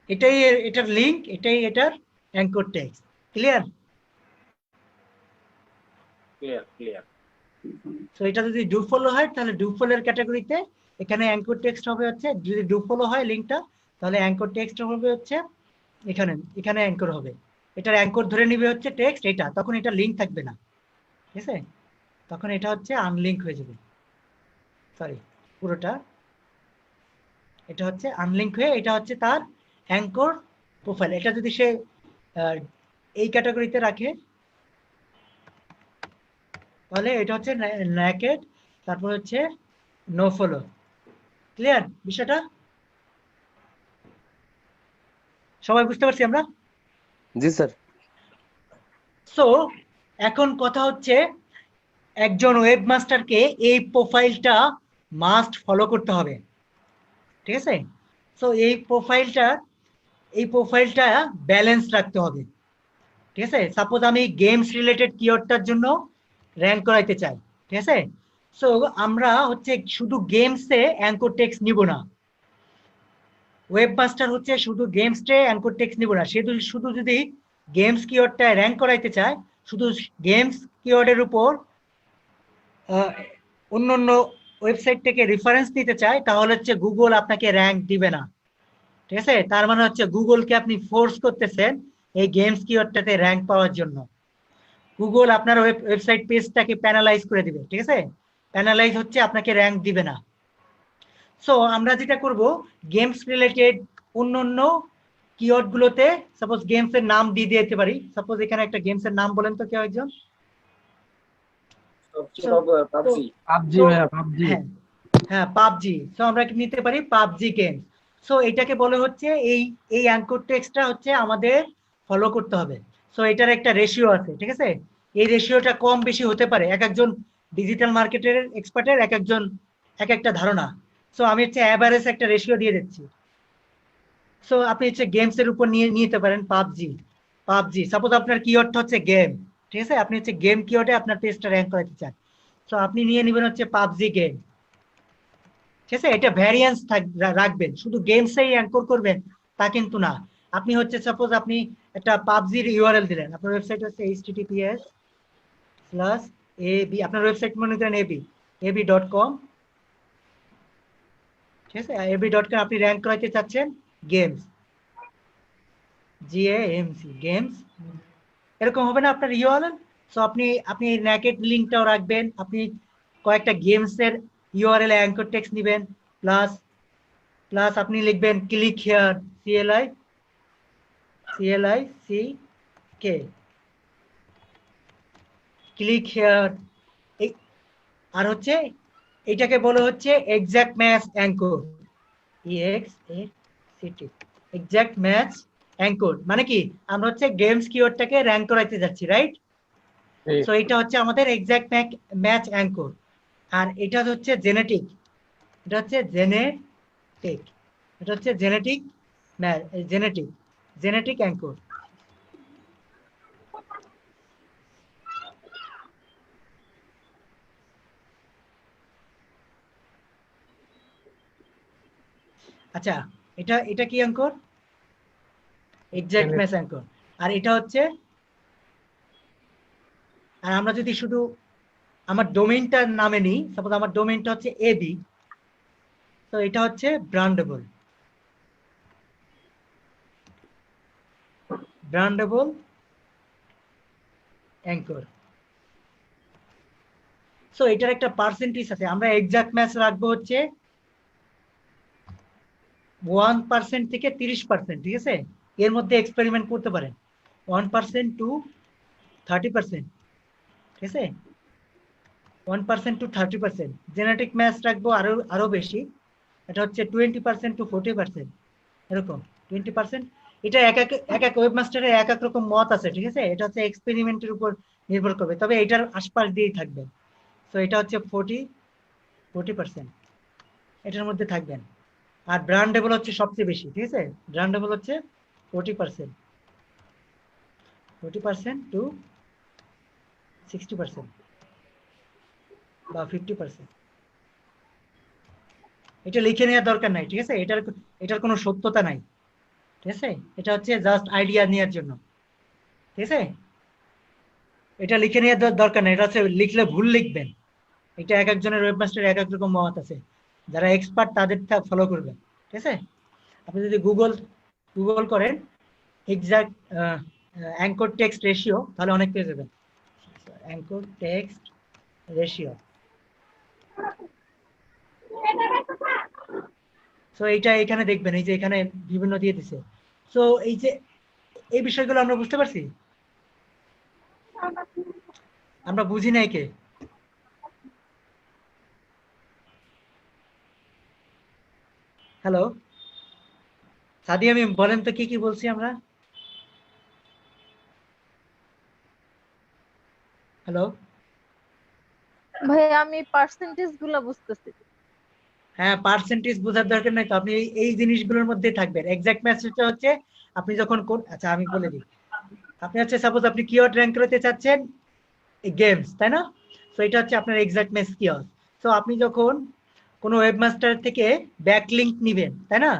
এটাই এটার লিংক, এটাই এটার anchor text. Clear? Clear. So এটা যদি ডু ফলো হয় তাহলে ডু ফলোর ক্যাটাগরিতে এখানে অ্যাঙ্কর টেক্সট হবে হচ্ছে, যদি ডু ফলো হয় লিংকটা তাহলে অ্যাঙ্কর টেক্সট হবে হচ্ছে এখানে অ্যাঙ্কর হবে, এটার অ্যাঙ্কর ধরে নিবে হচ্ছে টেক্সট এটা, তখন এটা লিংক থাকবে না, ঠিক আছে, তখন এটা হচ্ছে আনলিংক হয়ে যাবে। সরি, পুরোটা এটা হচ্ছে আনলিংক হয়ে এটা হচ্ছে তার অ্যাঙ্কর প্রোফাইল। এটা যদি সে এই ক্যাটাগরিতে রাখে তাহলে এটা হচ্ছে নেকেড, তারপর হচ্ছে নো ফলো। ক্লিয়ার বিষয়টা? সবাই বুঝতে পারছি আমরা? জি স্যার। সো এখন কথা হচ্ছে একজন ওয়েবমাস্টারকে এই প্রোফাইলটা মাস্ট ফলো করতে হবে, ঠিক আছে। সো এই প্রোফাইলটা ব্যালেন্স রাখতে হবে, ঠিক আছে। সাপোজ আমি গেমস রিলেটেড কিওয়ার্ডটার জন্য র্যাঙ্ক করাইতে চাই, ঠিক আছে। সো আমরা হচ্ছে শুধু গেমসে অ্যাঙ্কর টেক্সট নিব না, ওয়েবমাস্টার হচ্ছে শুধু গেমসে অ্যাঙ্কর টেক্সট নিব না, সে শুধু যদি গেমস কিওয়ার্ডটা র্যাঙ্ক করাইতে চায়, শুধু গেমস কিওয়ার্ডের উপর অন্য ওয়েবসাইট থেকে রেফারেন্স নিতে চায়, তাহলে হচ্ছে গুগল আপনাকে র্যাঙ্ক দিবে না, ঠিক আছে। তার মানে হচ্ছে গুগলকে আপনি ফোর্স করতেছেন এই গেমস কিওয়ার্ডটাতে র্যাঙ্ক পাওয়ার জন্য। গুগল আপনার ওয়েবসাইট পেজটাকে প্যানালাইজ করে দিবে, ঠিক আছে, প্যানালাইজ হচ্ছে আপনাকে র্যাঙ্ক দিবে না। সো আমরা যেটা করব, গেমস রিলেটেড অন্য কিওয়ার্ড গুলোতে সাপোজ গেমস এর নাম দিয়ে দিতে পারি। সাপোজ এখানে একটা গেমস এর নাম বলেন তো কেউ একজন। পাবজি ভাইয়া, পাবজি। হ্যাঁ পাবজি। সো আমরা নিতে পারি পাবজি গেম। সো এটাকে বলে হচ্ছে এই অ্যাঙ্কর টেক্সটটা হচ্ছে আমাদের ফলো করতে হবে। সো এটার একটা রেশিও আছে, ঠিক আছে, এই রেশিওটা কম বেশি হতে পারে, এক একজন ডিজিটাল মার্কেটের এক্সপার্টের এক একটা ধারণা। সো আমি হচ্ছে অ্যাভারেজ একটা রেশিও দিয়ে দিচ্ছি, সো আপনি হচ্ছে গেমস এর উপর নিয়ে নিতে পারেন পাবজি সাপোজ আপনার কিওয়ার্ডটা হচ্ছে গেম, ঠিক আছে, আপনি হচ্ছে গেম কিওয়ার্ডে আপনার পেজটা র্যাঙ্ক করাতে চান, সো আপনি নিয়ে নেবেন হচ্ছে পাবজি গেম, ঠিক আছে। এটা ভ্যারিয়েন্স রাখবেন, শুধু গেমসেই অ্যাঙ্কর করবেন তা কিন্তু না। আপনি হচ্ছে সাপোজ আপনি একটা পাবজির ইউআরএল দিলেন, আপনার ওয়েবসাইট হচ্ছে https:/ab, আপনার ওয়েবসাইট মনে করেন ab.com, ঠিক আছে, ab.com, আপনি র্যাঙ্ক করাতে চাচ্ছেন গেমস, গেমস, এরকম হবে না আপনার ইউআরএল। সো আপনি নেকেড লিংকটাও রাখবেন, আপনি কয়েকটা গেমসের ইউআরএল অ্যাঙ্কর টেক্সট নেবেন, প্লাস আপনি লিখবেন click here, CLICK, click here. আর হচ্ছে এটাকে বলা হচ্ছে exact match anchor, EXACT, exact match anchor. মানে কি, আমরা হচ্ছে গেমস কিওয়ার্ডটাকে র্যাঙ্ক করাইতে যাচ্ছি, রাইট? সো এটা হচ্ছে আমাদের এক্সাক্ট ম্যাচ অ্যাঙ্কর। আর এটা হচ্ছে জেনেটিক, এটা হচ্ছে জেনেটিক অ্যাঙ্কর। আচ্ছা, এটা কি অ্যাঙ্কর? Exact match anchor. আর এটা হচ্ছে, আর আমরা যদি শুধু আমার ডোমেইনটার নামে নিই, সাপোজ আমার ডোমেইনটা হচ্ছে এবি, তো এটা হচ্ছে ব্র্যান্ডেবল অ্যাঙ্কর। সো এটার একটা পার্সেন্টেজ আছে, আমরা এক্সাক্ট ম্যাচ রাখবো হচ্ছে 1% থেকে 30%, ঠিক আছে, এর মধ্যে এক্সপেরিমেন্ট করতে পারেন, 1% to 30%, ঠিক আছে, 1% to 30%। জেনেটিক ম্যাচ রাখবো আরো বেশি, এটা হচ্ছে 20% to 40%, এরকম 20%। এটা এক এক ওয়েবমাস্টারের এক এক রকম মত আছে, ঠিক আছে, এটা হচ্ছে এক্সপেরিমেন্টের উপর নির্ভর করবে, তবে এটার আশপাশ দিয়েই থাকবে। তো এটা হচ্ছে 40%, এটার মধ্যে থাকবেন। আর ব্র্যান্ডেবল হচ্ছে সবচেয়ে বেশি, ঠিক আছে, ব্র্যান্ডেবল হচ্ছে 40% to 60% বা 50%। এটা লিখে নেওয়ার দরকার নাই, ঠিক আছে, এটার কোনো সত্যতা নাই, ঠিক আছে, এটা হচ্ছে জাস্ট আইডিয়া নেওয়ার জন্য, ঠিক আছে, এটা লিখে নেওয়ার দরকার নাই, এটা হচ্ছে লিখলে ভুল লিখবেন, এটা এক একজনের ওয়েবমাস্টার এক এক রকম মত আছে, যারা এক্সপার্ট তাদের ফলো করবেন, ঠিক আছে। আপনি যদি গুগল করেন এক্সাক্ট অ্যাঙ্কর টেক্সট রেশিও, তাহলে অনেক পেয়ে যাবেন, অ্যাঙ্কর টেক্সট রেশিও। সো এইটা এখানে দেখবেন, এই যে এখানে বিভিন্ন দিয়ে দিছে। সো এই যে এই বিষয়গুলো আমরা বুঝতে পারছি, আমরা বুঝি নাই কে? হ্যালো সাদি, আমি বলেন তো কি কি বলছি আমরা? হ্যালো ভাই আমি পার্সেন্টেজ গুলো বুঝতেছি। হ্যাঁ, পার্সেন্টেজ বোঝার দরকার নাই তো, আপনি এই জিনিসগুলোর মধ্যে থাকবেন। এক্সাক্ট ম্যাচটা হচ্ছে আপনি যখন আচ্ছা আমি বলে দিই, আপনি হচ্ছে সাপোজ আপনি কিওয়ার্ড র্যাঙ্ক করতে চাচ্ছেন গেমস, তাই না? সো এটা হচ্ছে আপনার এক্সাক্ট ম্যাচ কিওয়ার্ড। সো আপনি যখন কোনো ওয়েবমাস্টার থেকে ব্যাকলিংক নেবেন, তাই না?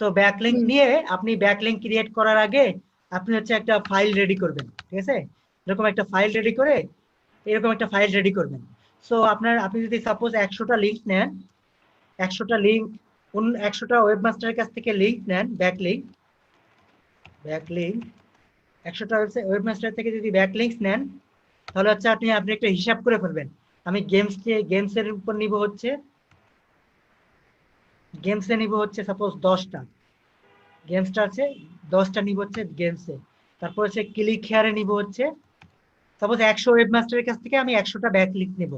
সো ব্যাকলিংক নিয়ে আপনি ব্যাকলিংক ক্রিয়েট করার আগে আপনি হচ্ছে একটা ফাইল রেডি করবেন, ঠিক আছে, এরকম একটা ফাইল রেডি করবেন। সো আপনি যদি সাপোজ 100টা লিংক নেন, 100টা লিংক 100টা ওয়েবমাস্টারের কাছ থেকে লিংক নেন, ব্যাকলিংক 100টা ওয়েবমাস্টার থেকে যদি ব্যাকলিংকস নেন, তাহলে হচ্ছে আপনি একটা হিসাব করে ফেলবেন, আমি গেমসের উপর নিব হচ্ছে সাপোজ 10টা গেমসটা আছে, 10টা নিব হচ্ছে গেমসে, তারপর হচ্ছে ক্লিক হেয়ারে নিব হচ্ছে সাপোজ 100 ওয়েবমাস্টারের কাছ থেকে আমি 100টা ব্যাকলিংক নেব।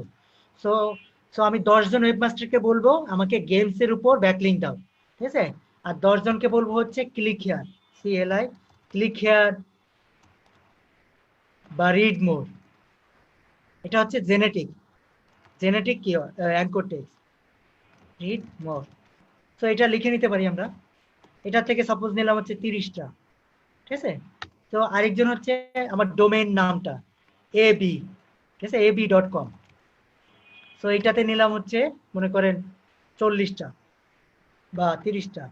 সো আমি 10 জন ওয়েবমাস্টারকে বলবো আমাকে গেমসের উপর ব্যাকলিংক দাও, ঠিক আছে, আর 10 জনকে বলবো হচ্ছে ক্লিক হেয়ার, ক্লিক হেয়ার বা রিড মোর। এটা হচ্ছে জেনেটিক কি anchor text, read more. So এটা লিখে নিতে পারি আমরা, এটা থেকে সাপোজ নিলাম হচ্ছে 30টা, ঠিক আছে। তো আরেকজন হচ্ছে আমার ডোমেইন নামটা ab, ঠিক আছে, ab.com। সো এইটাতে নিলাম হচ্ছে মনে করেন 40টা বা 30টা।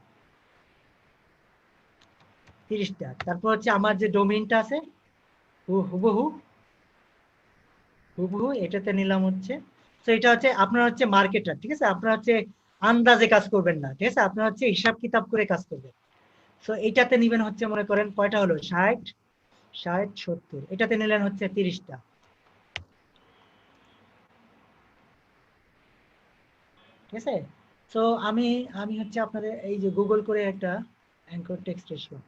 তারপর হচ্ছে আমার যে ডোমেইনটা আছে হুবহু এটাতে নিলাম হচ্ছে। তো এটা হচ্ছে আপনার হচ্ছে মার্কেটার, ঠিক আছে, আপনার হচ্ছে আন্দাজে কাজ করবেন না, ঠিক আছে, আপনার হচ্ছে হিসাব কিতাব করে কাজ করবেন। তো এইটাতে নিবেন হচ্ছে মনে করেন কয়টা হলো 60 70, এটাতে নিলেন হচ্ছে 30টা, ঠিক আছে। তো আমি আমি হচ্ছে আপনাদের এই যে গুগল করে একটা অ্যাঙ্কর টেক্সট রেশিও,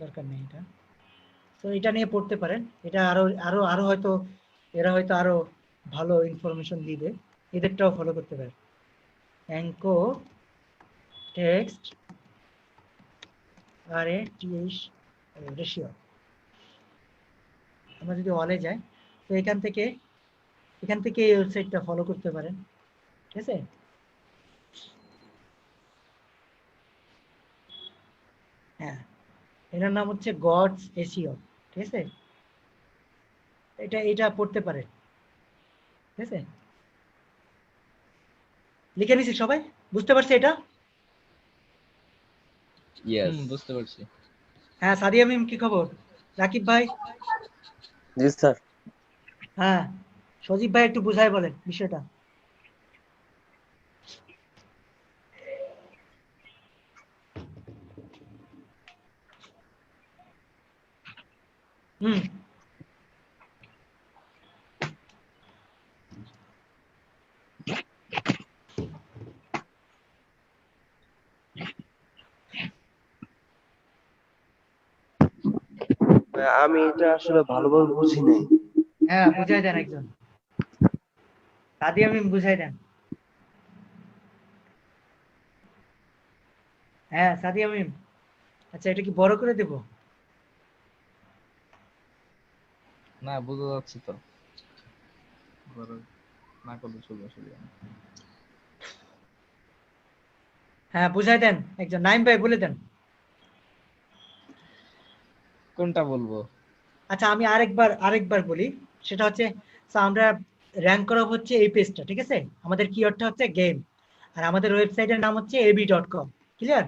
দরকার নেই এটা। তো এটা নিয়ে পড়তে পারেন, এটা আরো আরো আরো হয়তো এরা হয়তো আরো ভালো ইনফরমেশন দিবে, এদেরটাও ফলো করতে পারেন। অ্যাঙ্কর টেক্সট রেশিও, আমরা যদি অলে যাই তো এখান থেকে এই ওয়েবসাইটটা ফলো করতে পারেন, ঠিক আছে। হ্যাঁ, এটার নাম হচ্ছে গডস এসিও, ঠিক আছে, এটা পড়তে পারেন, ঠিক আছে। লিখে নিছি সবাই, বুঝতে পারছে এটা? বুঝতে পারছি। হ্যাঁ, সাদিয়া মিম কি খবর? রাকিব ভাই? জি স্যার। হ্যাঁ, সজীব ভাই একটু বুঝাই বলেন বিষয়টা। হুম, আমি এটা আসলে ভালোভাবে বুঝি নাই। হ্যাঁ, বুঝাই দেন একজন, সাদিয়া মিম বুঝাই দেন। হ্যাঁ, সাদিয়া মিম, আচ্ছা এটা কি বড় করে দেব? না, বোঝা যাচ্ছে তো। বড় না করলে চলবে, অসুবিধা নেই। হ্যাঁ, বুঝাই দেন একজন, নাইম ভাই বলে দেন। কোনটা বলবো? আচ্ছা আমি আরেকবার বলি, সেটা হচ্ছে so আমরা র্যাঙ্ক করা হচ্ছে এই পেজটা, ঠিক আছে, আমাদের কিওয়ার্ডটা হচ্ছে গেম, আর আমাদের ওয়েবসাইটের নাম হচ্ছে ab.com, ক্লিয়ার?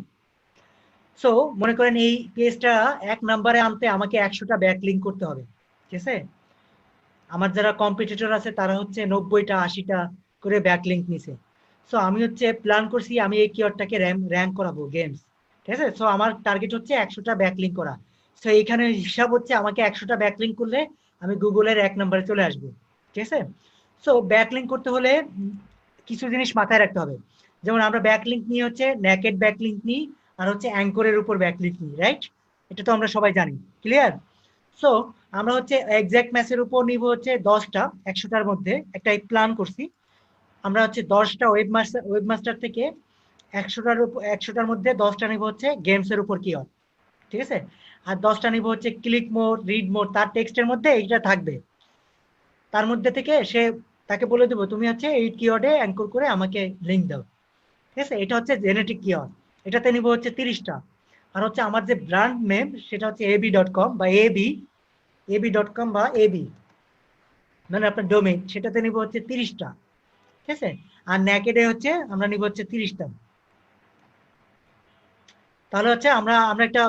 সো মনে করেন এই পেজটা 1 নম্বরে আনতে আমাকে 100টা ব্যাকলিংক করতে হবে, ঠিক আছে। আমার যারা কম্পিটিটর আছে তারা হচ্ছে 90টা 80টা করে ব্যাকলিংক নিছে। সো আমি হচ্ছে প্ল্যান করছি আমি এই কিওয়ার্ডটাকে র্যাঙ্ক করাবো গেমস, ঠিক আছে। সো আমার টার্গেট হচ্ছে 100টা ব্যাকলিংক করা। সো এইখানে হিসাব হচ্ছে আমাকে 100টা ব্যাকলিংক করলে আমি গুগলের 1 নম্বরে চলে আসবো, ঠিক আছে। সো ব্যাকলিংক করতে হলে কিছু জিনিস মাথায় রাখতে হবে। যেমন আমরা ব্যাকলিংক নিয়ে হচ্ছে নেকেড ব্যাকলিংক নিই, আর হচ্ছে অ্যাঙ্করের উপর ব্যাকলিংক নিই, রাইট? এটা তো আমরা সবাই জানি, ক্লিয়ার? সো আমরা হচ্ছে এক্সাক্ট ম্যাচের উপর নিব হচ্ছে 10টা, 100টার মধ্যে একটা প্ল্যান করছি। আমরা হচ্ছে 10টা ওয়েবমাস্টার থেকে 100টার মধ্যে 10টা নিব হচ্ছে গেমস এর উপর কিওয়ার্ড, ঠিক আছে। আর 10টা নিব হচ্ছে ক্লিক মোড, রিড মোড, তার টেক্সটের মধ্যে এইটা থাকবে। তার মধ্যে থেকে তাকে বলে দেবো তুমি হচ্ছে এই কিওয়ার্ডে অ্যাঙ্কর করে আমাকে লিংক দাও, ঠিক আছে। এটা হচ্ছে জেনেটিক কিওয়ার্ড, এটাতে নিব হচ্ছে 30টা। আর হচ্ছে আমার যে ব্র্যান্ড নেম সেটা হচ্ছে ab.com বা ab.com বা ab, মানে আপনার ডোমেইন, সেটাতে নিব হচ্ছে 30টা, ঠিক আছে। আর নেকেডে হচ্ছে আমরা নিব হচ্ছে 30টা। তাহলে হচ্ছে আমরা একটা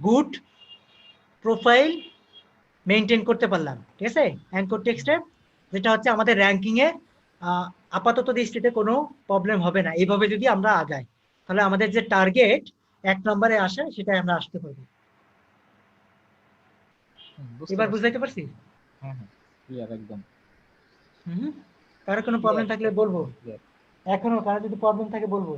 গুড প্রোফাইল মেনটেন করতে পারলাম, ঠিক আছে, অ্যাঙ্কর টেক্সটের, যেটা হচ্ছে আমাদের র্যাঙ্কিং এ আপাতত দৃষ্টিতে কোনো প্রবলেম হবে না। এইভাবে যদি আমরা আগাই তাহলে আমাদের যে টার্গেট 1 নম্বরে আসে সেটাই আমরা আসতে পারবো। এবার বুঝাইতে পারছি? হ্যাঁ, ক্লিয়ার একদম। কারো কোনো প্রবলেম থাকলে বলবো, এখনো কারো যদি প্রবলেম থাকে বলবো।